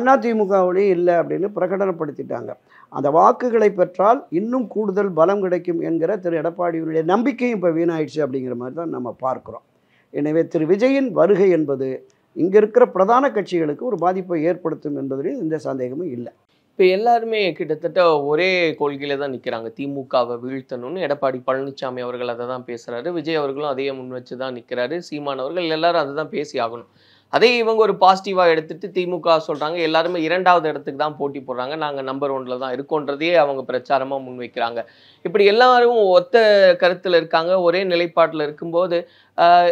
அதிமுகவோடையும் இல்லை அப்படின்னு பிரகடனப்படுத்திட்டாங்க. அந்த வாக்குகளை பெற்றால் இன்னும் கூடுதல் பலம் கிடைக்கும் என்கிற திரு எடப்பாடியுடைய நம்பிக்கையும் இப்போ வீணாயிடுச்சு அப்படிங்கிற மாதிரி தான் நம்ம பார்க்குறோம். எனவே திரு விஜயின் வருகை என்பது இங்கே இருக்கிற பிரதான கட்சிகளுக்கு ஒரு பாதிப்பை ஏற்படுத்தும் என்பதில் எந்த சந்தேகமும் இல்லை. இப்போ எல்லாருமே கிட்டத்தட்ட ஒரே கொள்கையில தான் நிற்கிறாங்க. திமுகவை வீழ்த்தணும்னு எடப்பாடி பழனிசாமி அவர்கள் அதை தான் பேசுகிறாரு. விஜய் அவர்களும் அதையே முன் வச்சு தான் நிற்கிறாரு. சீமான் அவர்கள் எல்லாரும் அதை தான் பேசி ஆகணும். அதே இவங்க ஒரு பாசிட்டிவாக எடுத்துட்டு திமுக சொல்கிறாங்க, எல்லாருமே 2வது இடத்துக்கு தான் போட்டி போடுறாங்க, நாங்கள் நம்பர் 1ல் தான் இருக்கோன்றதையே அவங்க பிரச்சாரமாக முன்வைக்கிறாங்க. இப்படி எல்லாரும் ஒத்த கருத்தில் இருக்காங்க, ஒரே நிலைப்பாட்டில் இருக்கும்போது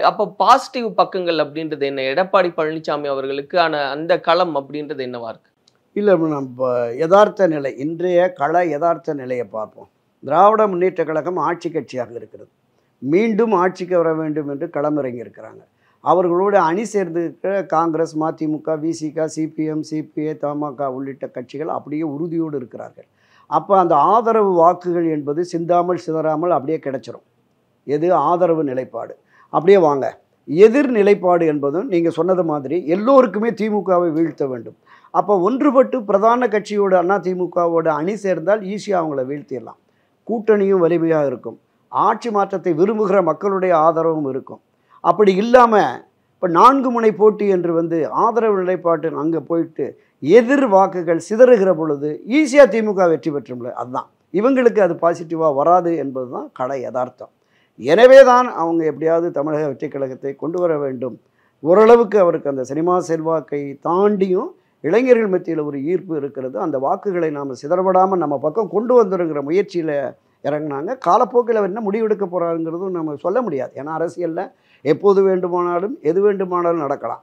அப்போ பாசிட்டிவ் பக்கங்கள் அப்படின்றது என்ன? எடப்பாடி பழனிசாமி அவர்களுக்கு அந்த களம் அப்படின்றது என்னவா இருக்கு? இல்லை, நம்ம யதார்த்த நிலை, இன்றைய கள யதார்த்த நிலையை பார்ப்போம். திராவிட முன்னேற்ற கழகம் ஆட்சி கட்சியாக இருக்கிறது. மீண்டும் ஆட்சிக்கு வர வேண்டும் என்று களமிறங்கி இருக்கிறாங்க. அவர்களோடு அணி சேர்ந்திருக்கிற காங்கிரஸ், மதிமுக, விசிக, சிபிஎம், சிபிஐ, தமாக உள்ளிட்ட கட்சிகள் அப்படியே உறுதியோடு இருக்கிறார்கள். அப்போ அந்த ஆதரவு வாக்குகள் என்பது சிந்தாமல் சிதறாமல் அப்படியே கிடைச்சிரும். எது ஆதரவு நிலைப்பாடு அப்படியே வாங்க. எதிர் நிலைப்பாடு என்பதும் நீங்கள் சொன்னது மாதிரி எல்லோருக்குமே திமுகவை வீழ்த்த வேண்டும். அப்போ ஒன்றுபட்டு பிரதான கட்சியோடு அதிமுகவோட அணி சேர்ந்தால் ஈஸியாக அவங்கள வீழ்த்திடலாம். கூட்டணியும் வலிமையாக இருக்கும், ஆட்சி மாற்றத்தை விரும்புகிற மக்களுடைய ஆதரவும் இருக்கும். அப்படி இல்லாமல் இப்போ 4 முனை போட்டி என்று ஆதரவு நிலைப்பாட்டு அங்கே போயிட்டு எதிர் வாக்குகள் சிதறுகிற பொழுது ஈஸியாக திமுக வெற்றி பெற்றும்ல. அதுதான் இவங்களுக்கு அது பாசிட்டிவாக வராது என்பது தான் கடை யதார்த்தம். எனவே தான் அவங்க எப்படியாவது தமிழக வெற்றி கழகத்தை கொண்டு வர வேண்டும். ஓரளவுக்கு அவருக்கு அந்த சினிமா செல்வாக்கை தாண்டியும் இளைஞர்கள் மத்தியில் ஒரு ஈர்ப்பு இருக்கிறது. அந்த வாக்குகளை நாம் சிதறப்படாமல் நம்ம பக்கம் கொண்டு வந்துருங்கிற முயற்சியில் இறங்கினாங்க. காலப்போக்கில் அவர் என்ன முடிவெடுக்க போகிறாருங்கிறதும் நம்ம சொல்ல முடியாது. ஏன்னா அரசியலில் எப்போது வேண்டுமானாலும் எது வேண்டுமானாலும் நடக்கலாம்.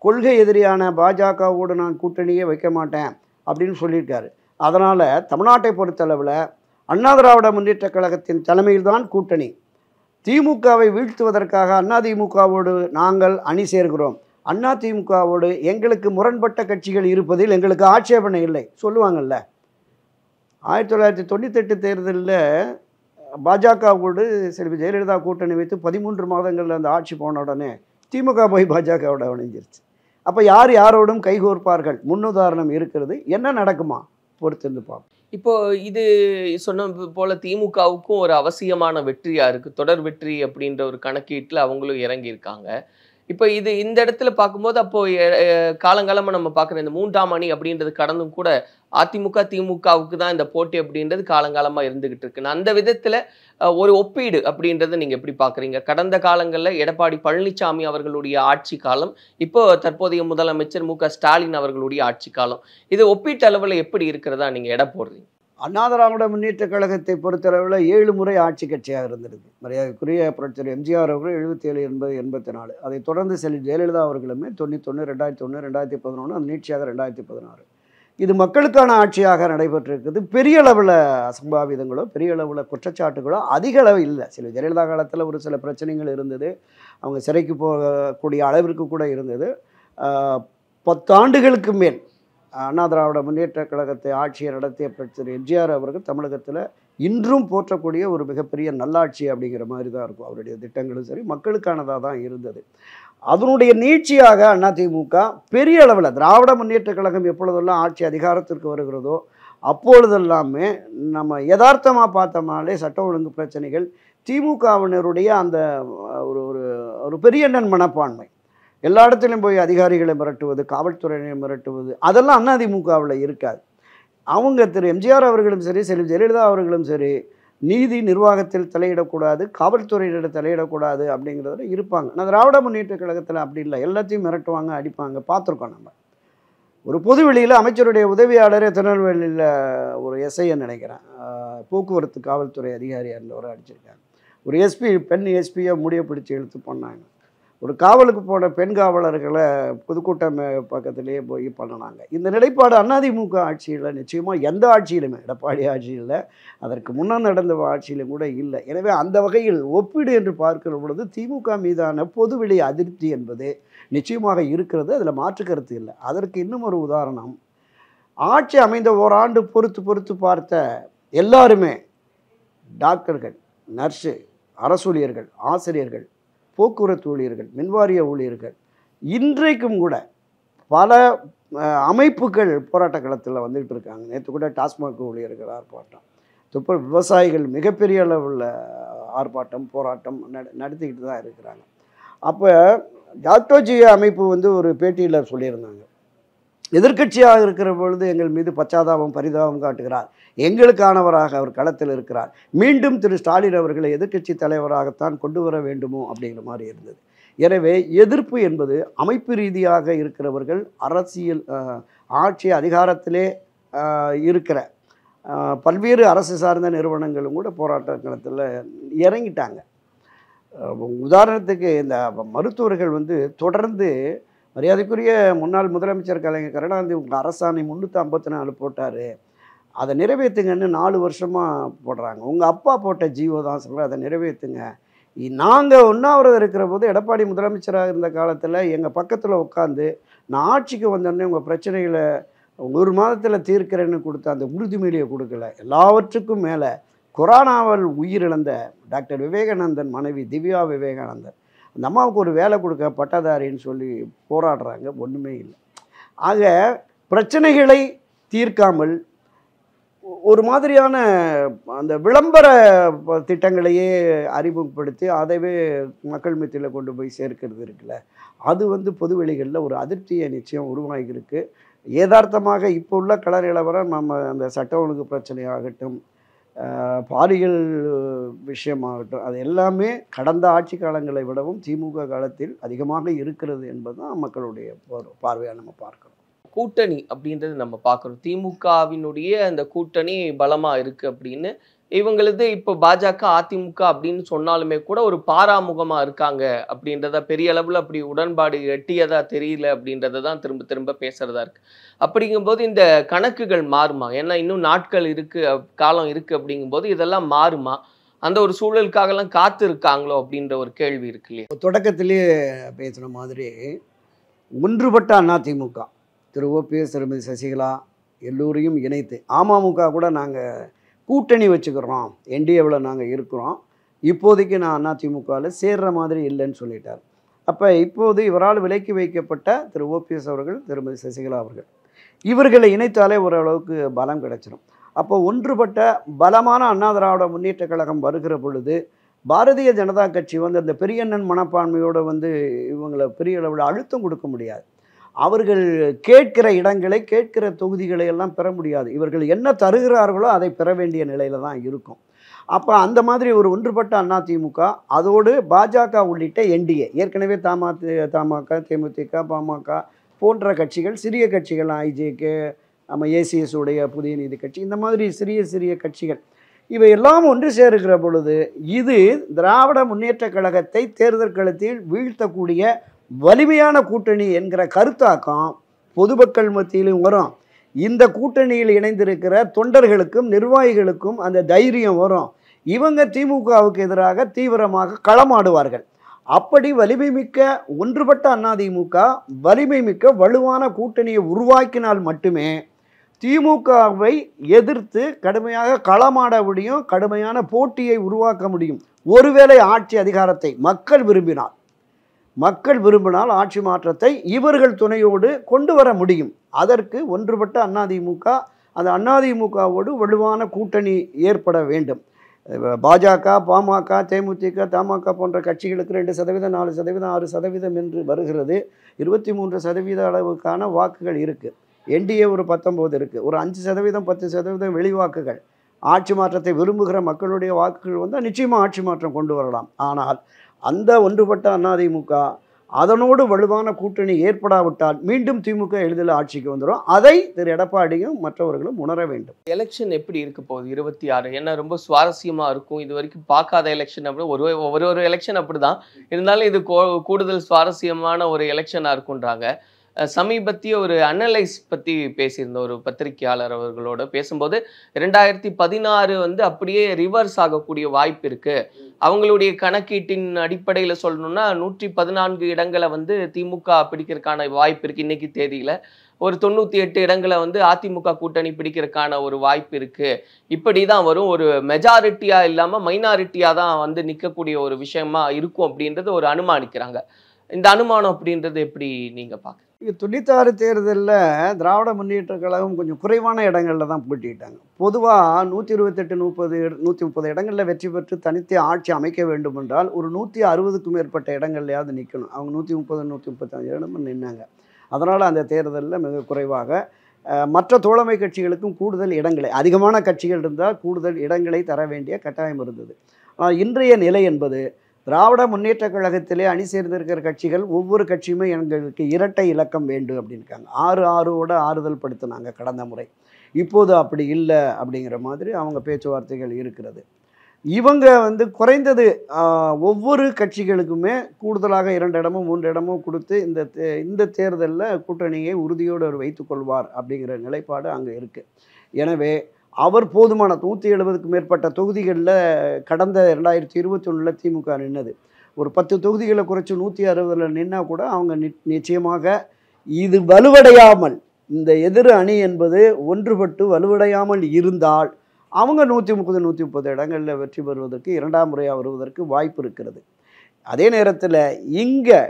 கொள்கை எதிரியான பாஜகவோடு நான் கூட்டணியே வைக்க மாட்டேன் அப்படின்னு சொல்லியிருக்காரு. அதனால் தமிழ்நாட்டை பொறுத்தளவில் அண்ணா திராவிட முன்னேற்ற கழகத்தின் தலைமையில் தான் கூட்டணி. திமுகவை வீழ்த்துவதற்காக அதிமுகவோடு நாங்கள் அணி சேர்கிறோம், அதிமுகவோடு எங்களுக்கு முரண்பட்ட கட்சிகள் இருப்பதில் எங்களுக்கு ஆட்சேபனை இல்லை சொல்லுவாங்கள்ல. 1998 தேர்தலில் பாஜகவோடு செல்வி ஜெயலலிதா கூட்டணி வைத்து 13 மாதங்களில் அந்த ஆட்சி போன உடனே திமுக போய் பாஜகவோட இணைஞ்சிருச்சு. அப்போ யார் யாரோடும் கைகோர்ப்பார்கள்? முன்னுதாரணம் இருக்கிறது. என்ன நடக்குமா? பொறுத்திருந்து பார்ப்போம். இப்போ இது சொன்ன போல திமுகவுக்கும் ஒரு அவசியமான வெற்றியா இருக்கு. தொடர் வெற்றி அப்படின்ற ஒரு கணக்கீட்டுல அவங்களும் இறங்கி இருக்காங்க. இப்போ இது இந்த இடத்துல பார்க்கும்போது அப்போ காலங்காலமா நம்ம பார்க்குற இந்த 3ஆம் அணி அப்படின்றது கடந்தும் கூட அதிமுக திமுகவுக்கு தான் இந்த போட்டி அப்படின்றது காலங்காலமா இருந்துகிட்டு இருக்கு. அந்த விதத்துல ஒரு ஒப்பீடு அப்படின்றத நீங்க எப்படி பாக்குறீங்க? கடந்த காலங்கள்ல எடப்பாடி பழனிசாமி அவர்களுடைய ஆட்சி காலம், இப்போ தற்போதைய முதலமைச்சர் மு.க.ஸ்டாலின் அவர்களுடைய ஆட்சி காலம், இது ஒப்பீட்டு அளவுல எப்படி இருக்கிறதா நீங்க எடை போடுறீங்க? அண்ணா திராவிட முன்னேற்ற கழகத்தை பொறுத்தளவில் 7 முறை ஆட்சி கட்சியாக இருந்திருக்கு. மரியாதைக்குரிய புரட்சியர் எம்ஜிஆர் அவர்கள் 77, 80, 84. அதை தொடர்ந்து செல்வி ஜெயலலிதா அவர்களுமே 91, 2001, 2011, அது நீட்சியாக 2016. இது மக்களுக்கான ஆட்சியாக நடைபெற்றிருக்குது. பெரிய அளவில் அசம்பாவிதங்களோ பெரிய அளவில் குற்றச்சாட்டுகளோ அதிக அளவு இல்லை. செல்வி ஜெயலலிதா காலத்தில் ஒரு சில பிரச்சனைகள் இருந்தது, அவங்க சிறைக்கு போகக்கூடிய அளவிற்கு கூட இருந்தது. 10 ஆண்டுகளுக்கு மேல் அண்ணா திராவிட முன்னேற்ற கழகத்தை ஆட்சியை நடத்திய திரு எம்ஜிஆர் அவர்கள் தமிழகத்தில் இன்றும் போற்றக்கூடிய ஒரு மிகப்பெரிய நல்லாட்சி அப்படிங்கிற மாதிரி தான் இருக்கும். அவருடைய திட்டங்களும் சரி மக்களுக்கானதாக தான் இருந்தது. அதனுடைய நீட்சியாக அதிமுக பெரிய அளவில் திராவிட முன்னேற்ற கழகம் எப்பொழுதெல்லாம் ஆட்சி அதிகாரத்திற்கு வருகிறதோ அப்பொழுதெல்லாமே நம்ம யதார்த்தமாக பார்த்தோம்னாலே சட்ட ஒழுங்கு பிரச்சனைகள் திமுகவினருடைய அந்த ஒரு ஒரு பெரிய எண்ணன் மனப்பான்மை, எல்லா இடத்துலையும் போய் அதிகாரிகளை மிரட்டுவது, காவல்துறையினை மிரட்டுவது, அதெல்லாம் அதிமுகவில் இருக்காது. அவங்க திரு எம்ஜிஆர் அவர்களும் சரி செல்வி ஜெயலலிதா அவர்களும் சரி நீதி நிர்வாகத்தில் தலையிடக்கூடாது, காவல்துறையினர் தலையிடக்கூடாது அப்படிங்கிறதுல இருப்பாங்க. ஆனால் திராவிட முன்னேற்ற கழகத்தில் அப்படி இல்லை. எல்லாத்தையும் மிரட்டுவாங்க, அடிப்பாங்க, பார்த்துருக்கோம். நம்ம ஒரு பொது வெளியில் அமைச்சருடைய உதவியாளரே திருநெல்வேலியில் ஒரு எஸ்ஐயை நினைக்கிறேன், போக்குவரத்து காவல்துறை அதிகாரியாக இருந்தவரை அடிச்சிருக்காங்க. ஒரு எஸ்பி பெண் எஸ்பியை முடிய பிடிச்சி இழுத்து பண்ணாங்க. ஒரு காவலுக்கு போன பெண் காவலர்களை பொதுக்கூட்டம் பக்கத்திலேயே போய் பண்ணினாங்க. இந்த நிலைப்பாடு அதிமுக ஆட்சியில் நிச்சயமாக எந்த ஆட்சியிலுமே, எடப்பாடி ஆட்சியில், அதற்கு முன்னால் நடந்த ஆட்சியிலும் கூட இல்லை. எனவே அந்த வகையில் ஒப்பீடு என்று பார்க்கிற பொழுது திமுக மீதான பொதுவெளி அதிருப்தி என்பது நிச்சயமாக இருக்கிறது, அதில் மாற்று கருத்து இல்லை. அதற்கு இன்னும் ஒரு உதாரணம், ஆட்சி அமைந்த ஓராண்டு பொறுத்து பார்த்த எல்லாருமே டாக்டர்கள், நர்ஸு, அரசூழியர்கள், ஆசிரியர்கள், போக்குவரத்து ஊழியர்கள், மின்வாரிய ஊழியர்கள், இன்றைக்கும் கூட பல அமைப்புகள் போராட்ட களத்தில் வந்துகிட்டு இருக்காங்க. நேற்று கூட டாஸ்மாக் ஊழியர்கள் ஆர்ப்பாட்டம், துப்புரவு விவசாயிகள் மிகப்பெரிய அளவில் ஆர்ப்பாட்டம் போராட்டம் நடத்திக்கிட்டு தான் இருக்கிறாங்க. அப்போ டாக்டர்ஜி அமைப்பு ஒரு பேட்டியில் சொல்லியிருந்தாங்க, எதிர்க்கட்சியாக இருக்கிற பொழுது எங்கள் மீது பச்சாதாபம் பரிதாபம் காட்டுகிறார், எங்களுக்கானவராக அவர் களத்தில் இருக்கிறார், மீண்டும் திரு ஸ்டாலின் அவர்களை எதிர்க்கட்சி தலைவராகத்தான் கொண்டு வர வேண்டுமோ அப்படிங்கிற மாதிரி இருந்தது. எனவே எதிர்ப்பு என்பது அமைப்பு ரீதியாக இருக்கிறவர்கள், அரசியல் ஆட்சி அதிகாரத்திலே இருக்கிற பல்வேறு அரசு சார்ந்த நிறுவனங்களும் கூட போராட்ட களத்தில் இறங்கிட்டாங்க. உதாரணத்துக்கு இந்த மருத்துவர்கள் தொடர்ந்து மரியாதைக்குரிய முன்னாள் முதலமைச்சர் கலைஞர் கருணாநிதி உங்கள் அரசாணை 354 போட்டார், அதை நிறைவேற்றுங்கன்னு 4 வருஷமாக போடுறாங்க. உங்கள் அப்பா போட்ட ஜீவோ தான் சொல்கிற, அதை நிறைவேற்றுங்க. நாங்கள் உண்ணாவிரதம் இருக்கிற போது எடப்பாடி முதலமைச்சராக இருந்த காலத்தில் எங்கள் பக்கத்தில் உட்காந்து நான் ஆட்சிக்கு வந்தோடனே உங்கள் பிரச்சனைகளை 1 மாதத்தில் தீர்க்கிறேன்னு கொடுத்த அந்த உறுதிமொழியை கொடுக்கல. எல்லாவற்றுக்கும் மேலே கொரோனாவால் உயிரிழந்த டாக்டர் விவேகானந்தன் மனைவி திவ்யா விவேகானந்தன், அந்த அம்மாவுக்கு ஒரு வேலை கொடுக்க பட்டதாரின்னு சொல்லி போராடுறாங்க, ஒன்றுமே இல்லை. ஆக பிரச்சனைகளை தீர்க்காமல் ஒரு மாதிரியான அந்த விளம்பர திட்டங்களையே அறிமுகப்படுத்தி அதைவே மக்கள் மத்தியில் கொண்டு போய் சேர்க்கிறது இருக்குல்ல, அது பொதுவெளிகளில் ஒரு அதிருப்தியை நிச்சயம் உருவாகியிருக்கு. யதார்த்தமாக இப்போ உள்ள கள நிலவரம், நம்ம அந்த சட்ட ஒழுங்கு பிரச்சனையாகட்டும், பாலியல் விஷயமாகட்டும், அது எல்லாமே கடந்த ஆட்சி காலங்களை விடவும் திமுக காலத்தில் அதிகமாக இருக்கிறது என்பது தான் மக்களுடைய பார்வையாக நம்ம பார்க்கிறோம். கூட்டணி அப்படின்றது நம்ம பார்க்குறோம், திமுகவினுடைய அந்த கூட்டணி பலமா இருக்கு அப்படின்னு. இவங்களது இப்போ பாஜக அதிமுக அப்படின்னு சொன்னாலுமே கூட ஒரு பாராமுகமா இருக்காங்க அப்படின்றத, பெரிய அளவுல அப்படி உடன்பாடு எட்டியதா தெரியல அப்படின்றத தான் திரும்ப திரும்ப பேசுறதா இருக்கு. அப்படிங்கும்போது இந்த கணக்குகள் மாறுமா? ஏன்னா இன்னும் நாட்கள் இருக்கு, காலம் இருக்கு. அப்படிங்கும்போது இதெல்லாம் மாறுமா? அந்த ஒரு சூழலுக்காகலாம் காத்து இருக்காங்களோ அப்படின்ற ஒரு கேள்வி இருக்கு இல்லையா? தொடக்கத்திலேயே பேசுன மாதிரி ஒன்றுபட்ட அதிமுக, திரு ஓபிஎஸ், திருமதி சசிகலா எல்லோரையும் இணைத்து, அமமுக கூட நாங்கள் கூட்டணி வச்சுக்கிறோம், என்டிஏவில் நாங்கள் இருக்கிறோம், இப்போதைக்கு நான் அதிமுகவில் சேர்ற மாதிரி இல்லைன்னு சொல்லிட்டார். அப்போ இப்போது இவரால் விலக்கி வைக்கப்பட்ட திரு ஓபிஎஸ் அவர்கள், திருமதி சசிகலா அவர்கள், இவர்களை இணைத்தாலே ஓரளவுக்கு பலம் கிடைச்சிடும். அப்போ ஒன்றுபட்ட பலமான அண்ணா திராவிட முன்னேற்ற கழகம் வருகிற பொழுது பாரதிய ஜனதா கட்சி வந்து அந்த பெரியண்ணன் மனப்பான்மையோடு வந்து இவங்களை பெரிய அளவில் அழுத்தம் கொடுக்க முடியாது. அவர்கள் கேட்கிற இடங்களை, கேட்கிற தொகுதிகளை எல்லாம் பெற முடியாது. இவர்கள் என்ன தருகிறார்களோ அதை பெற வேண்டிய நிலையில தான் இருக்கும். அப்போ அந்த மாதிரி ஒரு ஒன்றுபட்ட அதிமுக, அதோடு பாஜக உள்ளிட்ட என்டிஏ, ஏற்கனவே தமாக, தேமுதிக, பாமக போன்ற கட்சிகள், சிறிய கட்சிகள், ஐஜேகே, நம்ம ஏசிஎஸ் உடைய புதிய நீதி கட்சி, இந்த மாதிரி சிறிய சிறிய கட்சிகள், இவை எல்லாம் ஒன்று சேருகிற பொழுது இது திராவிட முன்னேற்ற கழகத்தை தேர்தல் களத்தில் வீழ்த்தக்கூடிய வலிமையான கூட்டணி என்கிற கருத்தாக்கம் பொதுமக்கள் மத்தியிலும் வரும். இந்த கூட்டணியில் இணைந்திருக்கிற தொண்டர்களுக்கும் நிர்வாகிகளுக்கும் அந்த தைரியம் வரும். இவங்க திமுகவுக்கு எதிராக தீவிரமாக களமாடுவார்கள். அப்படி வலிமை மிக்க ஒன்றுபட்ட அதிமுக வலிமை மிக்க வலுவான கூட்டணியை உருவாக்கினால் மட்டுமே திமுகவை எதிர்த்து கடுமையாக களமாட முடியும், கடுமையான போட்டியை உருவாக்க முடியும். ஒருவேளை ஆட்சி அதிகாரத்தை மக்கள் விரும்பினால் ஆட்சி மாற்றத்தை இவர்கள் துணையோடு கொண்டு வர முடியும். அதற்கு ஒன்றுபட்ட அதிமுக, அந்த அதிமுகவோடு வலுவான கூட்டணி ஏற்பட வேண்டும். பாஜக, பாமக, தேமுதிக, தமாக போன்ற கட்சிகளுக்கு 2%, 4%, 6% என்று வருகிறது. 23% அளவுக்கான வாக்குகள் இருக்குது. என்டிஏ ஒரு 19 இருக்குது. ஒரு 5%, 10% வெளிவாக்குகள். ஆட்சி மாற்றத்தை விரும்புகிற மக்களுடைய வாக்குகள் வந்தால் நிச்சயமாக ஆட்சி மாற்றம் கொண்டு வரலாம். ஆனால் அந்த ஒன்றுபட்ட அதிமுக அதனோடு வலுவான கூட்டணி ஏற்படாவிட்டால் மீண்டும் திமுக எளிதில் ஆட்சிக்கு வந்துடும். அதை திரு எடப்பாடியும் மற்றவர்களும் உணர வேண்டும். எலெக்ஷன் எப்படி இருக்க போகுது 26? ஏன்னா ரொம்ப சுவாரஸ்யமா இருக்கும். இது வரைக்கும் பார்க்காத எலெக்ஷன். அப்படி ஒரு எலெக்ஷன் அப்படிதான் இருந்தாலும் இது கூடுதல் சுவாரஸ்யமான ஒரு எலெக்ஷனா இருக்குன்றாங்க. சமீபத்திய ஒரு அனலைஸ் பற்றி பேசியிருந்த ஒரு பத்திரிகையாளர் அவர்களோட பேசும்போது 2016 வந்து அப்படியே ரிவர்ஸ் ஆகக்கூடிய வாய்ப்பு இருக்கு. அவங்களுடைய கணக்கீட்டின் அடிப்படையில் சொல்லணும்னா 114 இடங்களை வந்து திமுக பிடிக்கிறதுக்கான வாய்ப்பு இருக்கு. இன்னைக்கு தேதியில ஒரு 98 இடங்களை வந்து அதிமுக கூட்டணி பிடிக்கிறதுக்கான ஒரு வாய்ப்பு இருக்கு. இப்படிதான் வரும். ஒரு மெஜாரிட்டியா இல்லாம மைனாரிட்டியா தான் வந்து நிற்கக்கூடிய ஒரு விஷயமா இருக்கும் அப்படின்றது ஒரு அனுமானிக்கிறாங்க. இந்த அனுமானம் அப்படின்றது எப்படி நீங்க பாக்க? 96 தேர்தலில் திராவிட முன்னேற்ற கழகம் கொஞ்சம் குறைவான இடங்களில் தான் போட்டிட்டாங்க. பொதுவாக 128, 130 இடங்களில் வெற்றி பெற்று தனித்து ஆட்சி அமைக்க வேண்டும் என்றால் ஒரு 160க்கும் மேற்பட்ட இடங்கள்லையாவது நிற்கணும். அவங்க 130, 135 இடமும் நின்னாங்க. அதனால் அந்த தேர்தலில் மிக குறைவாக மற்ற தோழமை கட்சிகளுக்கும் கூடுதல் இடங்களை, அதிகமான கட்சிகள் இருந்தால் கூடுதல் இடங்களை தர வேண்டிய கட்டாயம் இருந்தது. ஆனால் இன்றைய நிலை என்பது திராவிட முன்னேற்ற கழகத்திலே அணி சேர்ந்திருக்கிற கட்சிகள் ஒவ்வொரு கட்சியுமே எங்களுக்கு இரட்டை இலக்கம் வேண்டும் அப்படின்னுக்காங்க. 6-6ஓட ஆறுதல் படுத்தினாங்க கடந்த முறை. இப்போது அப்படி இல்லை அப்படிங்கிற மாதிரி அவங்க பேச்சுவார்த்தைகள் இருக்கிறது. இவங்க வந்து குறைந்தது ஒவ்வொரு கட்சிகளுக்குமே கூடுதலாக 2 இடமோ 3 இடமோ கொடுத்து இந்த தேர்தலில் கூட்டணியை உறுதியோடு அவர் வைத்துக்கொள்வார் அப்படிங்கிற நிலைப்பாடு அங்கே இருக்குது. எனவே அவர் போதுமான 170க்கும் மேற்பட்ட தொகுதிகளில் கடந்த 2021 திமுக நின்னது. ஒரு 10 தொகுதிகளை குறைச்சி 160 நின்னா கூட அவங்க நிச்சயமாக இது வலுவடையாமல், இந்த எதிர் அணி என்பது ஒன்றுபட்டு வலுவடையாமல் இருந்தால் அவங்க 130, 130 இடங்களில் வெற்றி பெறுவதற்கு, 2ஆம் முறையாக வருவதற்கு வாய்ப்பு இருக்கிறது. அதே நேரத்தில் இங்கே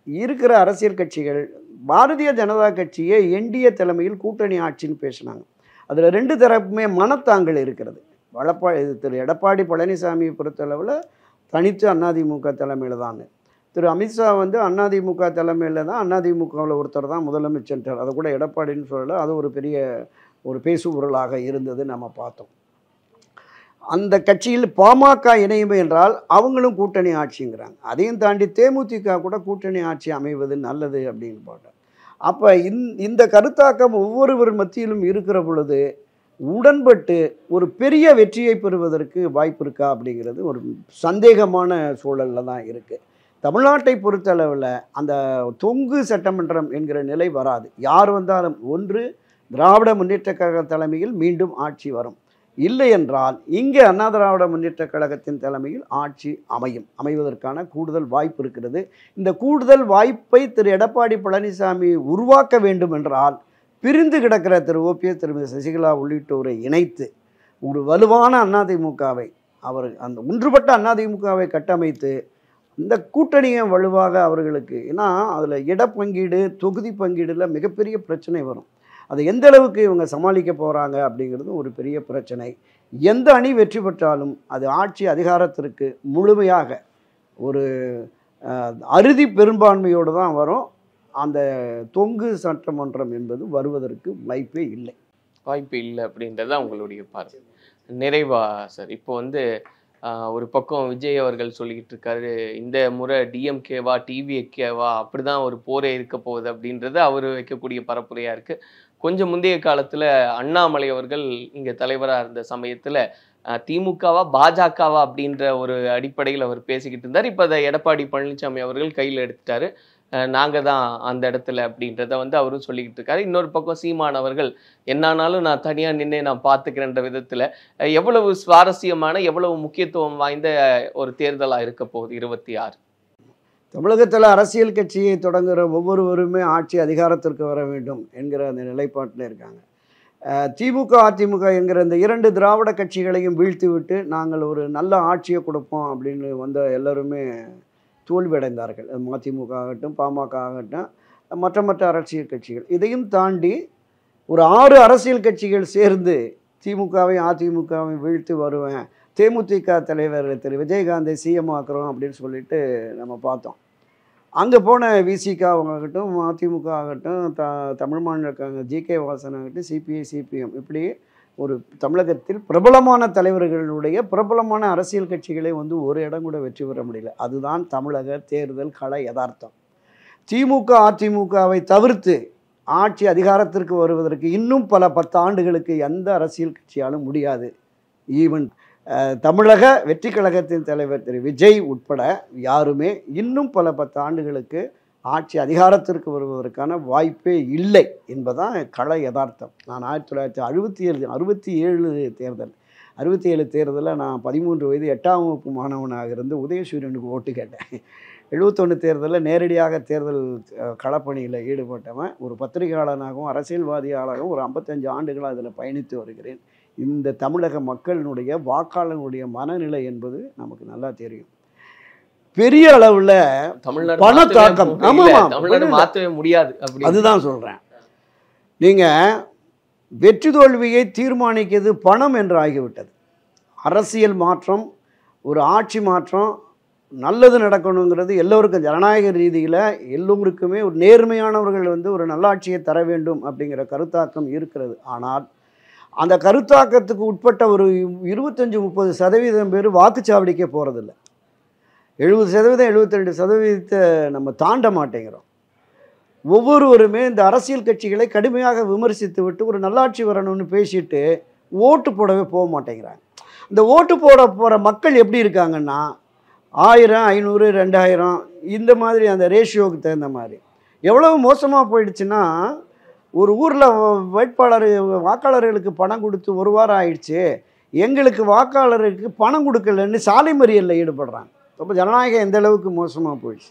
இருக்கிற அரசியல் கட்சிகள் பாரதிய ஜனதா கட்சியை என்டிஏ தலைமையில் கூட்டணி ஆட்சின்னு பேசினாங்க. அதில் 2 தரப்புமே மனத்தாங்கல் இருக்கிறது. திரு எடப்பாடி பழனிசாமியை பொறுத்தளவில் தனித்து அதிமுக தலைமையில் தான். திரு அமித்ஷா வந்து அதிமுக தலைமையில் தான், அதிமுகவில் ஒருத்தர் தான் முதலமைச்சர். அதை கூட எடப்பாடின்னு சொல்லலை. அது ஒரு பெரிய ஒரு பேசுபொருளாக இருந்தது நம்ம பார்த்தோம். அந்த கட்சியில் பாமக இணையும் என்றால் அவங்களும் கூட்டணி ஆட்சிங்கிறாங்க. அதையும் தாண்டி தேமுதிக கூட கூட்டணி ஆட்சி அமைவது நல்லது அப்படின்னு பார்த்தோம். அப்போ இந்த கருத்தாக்கம் ஒவ்வொருவர் மத்தியிலும் இருக்கிற பொழுது உடன்பட்டு ஒரு பெரிய வெற்றியை பெறுவதற்கு வாய்ப்பு இருக்கா அப்படிங்கிறது ஒரு சந்தேகமான சூழலில் தான் இருக்குது. தமிழ்நாட்டை பொறுத்தளவில் அந்த தொங்கு சட்டமன்றம் என்கிற நிலை வராது. யார் வந்தாலும் ஒன்று திராவிட முன்னேற்ற கழக தலைமையில் மீண்டும் ஆட்சி வரும். இல்லை என்றால் இங்கே அண்ணா திராவிட முன்னேற்ற கழகத்தின் தலைமையில் ஆட்சி அமைவதற்கான கூடுதல் வாய்ப்பு இருக்கிறது. இந்த கூடுதல் வாய்ப்பை திரு எடப்பாடி பழனிசாமி உருவாக்க வேண்டும் என்றால் பிரிந்து கிடக்கிற திரு ஓபிஎஸ், திருமதி சசிகலா உள்ளிட்டோரை இணைத்து ஒரு வலுவான அதிமுகவை, அவர் அந்த ஒன்றுபட்ட அதிமுகவை கட்டமைத்து இந்த கூட்டணியை வலுவாக அவர்களுக்கு, ஏன்னா அதில் இடப்பங்கீடு, தொகுதி பங்கீடில் மிகப்பெரிய பிரச்சனை வரும். அதை எந்த அளவுக்கு இவங்க சமாளிக்க போகிறாங்க அப்படிங்கிறது ஒரு பெரிய பிரச்சனை. எந்த அணி வெற்றி பெற்றாலும் அது ஆட்சி அதிகாரத்திற்கு முழுமையாக ஒரு அறுதி பெரும்பான்மையோடு தான் வரும். அந்த தொங்கு சட்டமன்றம் என்பது வருவதற்கு வாய்ப்பே இல்லை அப்படின்றத உங்களுடைய பார்வை. நிறைவா சார், இப்போ ஒரு பக்கம் விஜய் அவர்கள் சொல்லிக்கிட்டு இருக்காரு, இந்த முறை டிஎம்கேவா டிவிகேவா அப்படிதான் ஒரு போரே இருக்க போகுது அப்படின்றது அவர் வைக்கக்கூடிய பரப்புரையா இருக்கு. கொஞ்சம் முந்தைய காலத்துல அண்ணாமலை அவர்கள் இங்க தலைவரா இருந்த சமயத்துல திமுகவா பாஜகவா அப்படின்ற ஒரு அடிப்படையில் அவர் பேசிக்கிட்டு இருந்தார். இப்போ அதை எடப்பாடி பழனிசாமி அவர்கள் கையில் எடுத்துட்டாரு, நாங்க தான் அந்த இடத்துல அப்படின்றத அவரும் சொல்லிக்கிட்டு இருக்காரு. இன்னொரு பக்கம் சீமான் அவர்கள் என்னானாலும் நான் தனியா நின்று நான் பார்த்துக்கிறேன்ற விதத்துல எவ்வளவு சுவாரஸ்யமான எவ்வளவு முக்கியத்துவம் வாய்ந்த ஒரு தேர்தலா இருக்க போகுது 26. தமிழகத்தில் அரசியல் கட்சியை தொடங்குகிற ஒவ்வொருவருமே ஆட்சி அதிகாரத்திற்கு வர வேண்டும் என்கிற அந்த நிலைப்பாட்டில் இருக்காங்க. திமுக அதிமுக என்கிற இந்த 2 திராவிட கட்சிகளையும் வீழ்த்தி விட்டு நாங்கள் ஒரு நல்ல ஆட்சியை கொடுப்போம் அப்படின்னு வந்த எல்லோருமே தோல்வியடைந்தார்கள். மதிமுக ஆகட்டும், பாமக ஆகட்டும், மற்ற அரசியல் கட்சிகள். இதையும் தாண்டி ஒரு 6 அரசியல் கட்சிகள் சேர்ந்து திமுகவையும் அதிமுகவையும் வீழ்த்தி வருவேன், தேமுதிக தலைவர் திரு விஜயகாந்தை சிஎம் ஆக்குறோம் அப்படின்னு சொல்லிட்டு நம்ம பார்த்தோம். அங்கே போன விசிக ஆகட்டும், அதிமுக ஆகட்டும், தமிழ் மாநில ஜிகே வாசன் ஆகட்டும், சிபிஐ சிபிஎம், இப்படி ஒரு தமிழகத்தில் பிரபலமான தலைவர்களுடைய பிரபலமான அரசியல் கட்சிகளே ஒரு இடம் கூட வெற்றி பெற முடியல. அதுதான் தமிழக தேர்தல் கள யதார்த்தம். திமுக அதிமுகவை தவிர்த்து ஆட்சி அதிகாரத்திற்கு வருவதற்கு இன்னும் பல 10 ஆண்டுகளுக்கு எந்த அரசியல் கட்சியாலும் முடியாது. ஈவன் தமிழக வெற்றி கழகத்தின் தலைவர் திரு விஜய் உட்பட யாருமே இன்னும் பல 10 ஆண்டுகளுக்கு ஆட்சி அதிகாரத்திற்கு வருவதற்கான வாய்ப்பே இல்லை என்பதுதான் கள யதார்த்தம். நான் 1967 தேர்தலில் நான் 13 வயது 8ஆம் வகுப்பு மாணவனாக இருந்து உதயசூரியனுக்கு ஓட்டு கேட்டேன். 71 தேர்தலில் நேரடியாக தேர்தல் களப்பணியில் ஈடுபட்டவன். ஒரு பத்திரிகையாளனாகவும் அரசியல்வாதியாகவும் ஒரு 55 ஆண்டுகளாக அதில் பயணித்து வருகிறேன். இந்த தமிழக மக்களினுடைய வாக்காளர்களுடைய மனநிலை என்பது நமக்கு நல்லா தெரியும். பெரிய அளவில் பணத்தாக்கம் மாற்றவே முடியாது. அதுதான் சொல்கிறேன். நீங்கள் வெற்றி தோல்வியை தீர்மானிக்கிறது பணம் என்று ஆகிவிட்டது. அரசியல் மாற்றம், ஒரு ஆட்சி மாற்றம், நல்லது நடக்கணுங்கிறது எல்லோருக்கும் ஜனநாயக ரீதியில் எல்லோருக்குமே ஒரு நேர்மையானவர்கள் ஒரு நல்லாட்சியை தர வேண்டும் அப்படிங்கிற கருத்தாக்கம் இருக்கிறது. ஆனால் அந்த கருத்தாக்கத்துக்கு உட்பட்ட ஒரு 25-30% பேர் வாக்குச்சாவடிக்கே போகிறதில்ல. 70%, 72% நம்ம தாண்ட மாட்டேங்கிறோம். ஒவ்வொருவருமே இந்த அரசியல் கட்சிகளை கடுமையாக விமர்சித்து விட்டு ஒரு நல்லாட்சி வரணும்னு பேசிட்டு ஓட்டு போடவே போக மாட்டேங்கிறாங்க. இந்த ஓட்டு போகிற மக்கள் எப்படி இருக்காங்கன்னா 1000, 500, 2000 இந்த மாதிரி அந்த ரேஷியோவுக்கு தகுந்த மாதிரி. எவ்வளவு மோசமாக போயிடுச்சுன்னா, ஒரு ஊரில் வாக்காளர்களுக்கு பணம் கொடுத்து 1 வாரம் ஆயிடுச்சு, எங்களுக்கு வாக்காளருக்கு பணம் கொடுக்கலன்னு சாலை மறியலில் ஈடுபடுறாங்க. அப்போ ஜனநாயகம் எந்த அளவுக்கு மோசமாக போயிடுச்சு.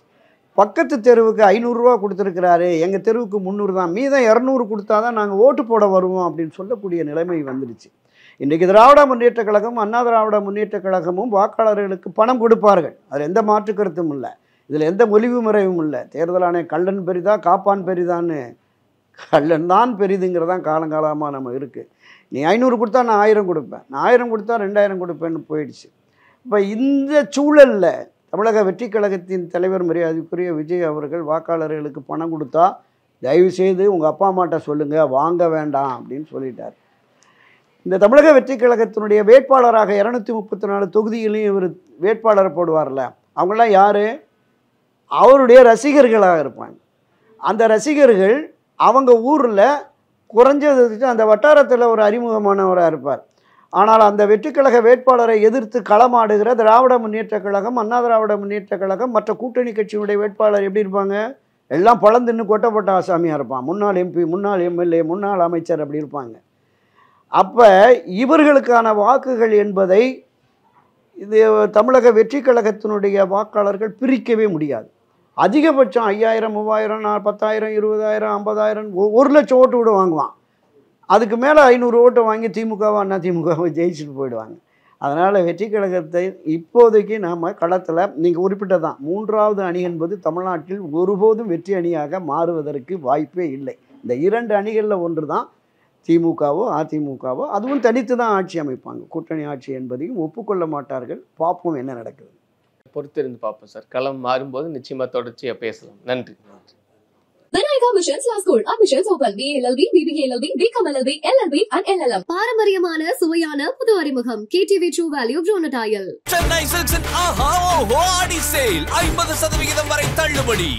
பக்கத்து தெருவுக்கு 500 ரூபா கொடுத்துருக்கிறாரு, எங்கள் தெருவுக்கு 300 தான், மீதம் 200 கொடுத்தா தான் நாங்கள் ஓட்டு போட வருவோம் அப்படின்னு சொல்லக்கூடிய நிலைமை வந்துடுச்சு. இன்றைக்கு திராவிட முன்னேற்ற கழகம், அண்ணா திராவிட முன்னேற்ற கழகமும் வாக்காளர்களுக்கு பணம் கொடுப்பார்கள். அதில் எந்த மாற்று கருத்தும் இல்லை, இதில் எந்த மொழிவு முறையும் இல்லை. தேர்தல் ஆணையம் கள்ளன் பெரிதா காப்பான் பெரிதான்னு, கள்ளன் தான் பெரிதுங்கிறதான் காலங்காலமாக நம்ம இருக்குது. நீ 500 கொடுத்தா நான் 1000 கொடுப்பேன், நான் 1000 கொடுத்தா 2000 கொடுப்பேன்னு போயிடுச்சு. இப்போ இந்த சூழலில் தமிழக வெற்றி கழகத்தின் தலைவர் மரியாதைக்குரிய விஜய் அவர்கள் வாக்காளர்களுக்கு பணம் கொடுத்தா தயவுசெய்து உங்கள் அப்பா அம்மாட்ட சொல்லுங்கள், வாங்க வேண்டாம் அப்படின்னு சொல்லிட்டார். இந்த தமிழக வெற்றி கழகத்தினுடைய வேட்பாளராக 234 தொகுதியிலையும் இவர் வேட்பாளரை போடுவார்ல, அவங்களாம் யார்? அவருடைய ரசிகர்களாக இருப்பாங்க. அந்த ரசிகர்கள் அவங்க ஊரில் குறைஞ்சது அந்த வட்டாரத்தில் ஒரு அறிமுகமானவராக இருப்பார். ஆனால் அந்த வெற்றிக்கழக வேட்பாளரை எதிர்த்து களமாடுகிற திராவிட முன்னேற்ற கழகம், அண்ணா திராவிட முன்னேற்ற கழகம், மற்ற கூட்டணி கட்சியினுடைய வேட்பாளர் எப்படி இருப்பாங்க? எல்லாம் பழந்துன்னு கொட்டப்பட்ட ஆசாமியாக இருப்பான். முன்னாள் எம்பி, முன்னாள் எம்எல்ஏ, முன்னாள் அமைச்சர் அப்படி இருப்பாங்க. அப்போ இவர்களுக்கான வாக்குகள் என்பதை இது தமிழக வெற்றி கழகத்தினுடைய வாக்காளர்கள் பிரிக்கவே முடியாது. அதிகபட்சம் 5000, 3000, 10,000, 20,000, 50,000, 1,00,000 ஓட்டு கூட வாங்குவான். அதுக்கு மேலே 500 ஓட்டு வாங்கி திமுகவோ அண்ணா திமுகவோ ஜெயிச்சுட்டு போயிடுவாங்க. அதனால் வெற்றி கழகத்தை இப்போதைக்கு நாம் களத்தில் நீங்கள் குறிப்பிட்டதான் 3வது அணி என்பது தமிழ்நாட்டில் ஒருபோதும் வெற்றி அணியாக மாறுவதற்கு வாய்ப்பே இல்லை. இந்த 2 அணிகளில் ஒன்று தான் திமுகவோ அதிமுகவோ, அதுவும் தனித்து தான் ஆட்சி அமைப்பாங்க. கூட்டணி ஆட்சி என்பதையும் ஒப்புக்கொள்ள மாட்டார்கள். பார்ப்போம் என்ன நடக்குது. பொறுத்திருந்து பார்ப்போம் சார். களம் மாறும்போது நிச்சயமா தொடர்ச்சியா பேசலாம். நன்றி. Vinayaka Missions Law School. Admissions open. BA LLB, BBA LLB, BCom LLB, LLB and LLM. பாரம்பரியமான சுவையான புது அறிமுகம். KTV True Value Jonatile. Chennai சில்க்ஸின் ஆஹா ஓஹோ ஆடி சேல் 50% வரை தள்ளுபடி.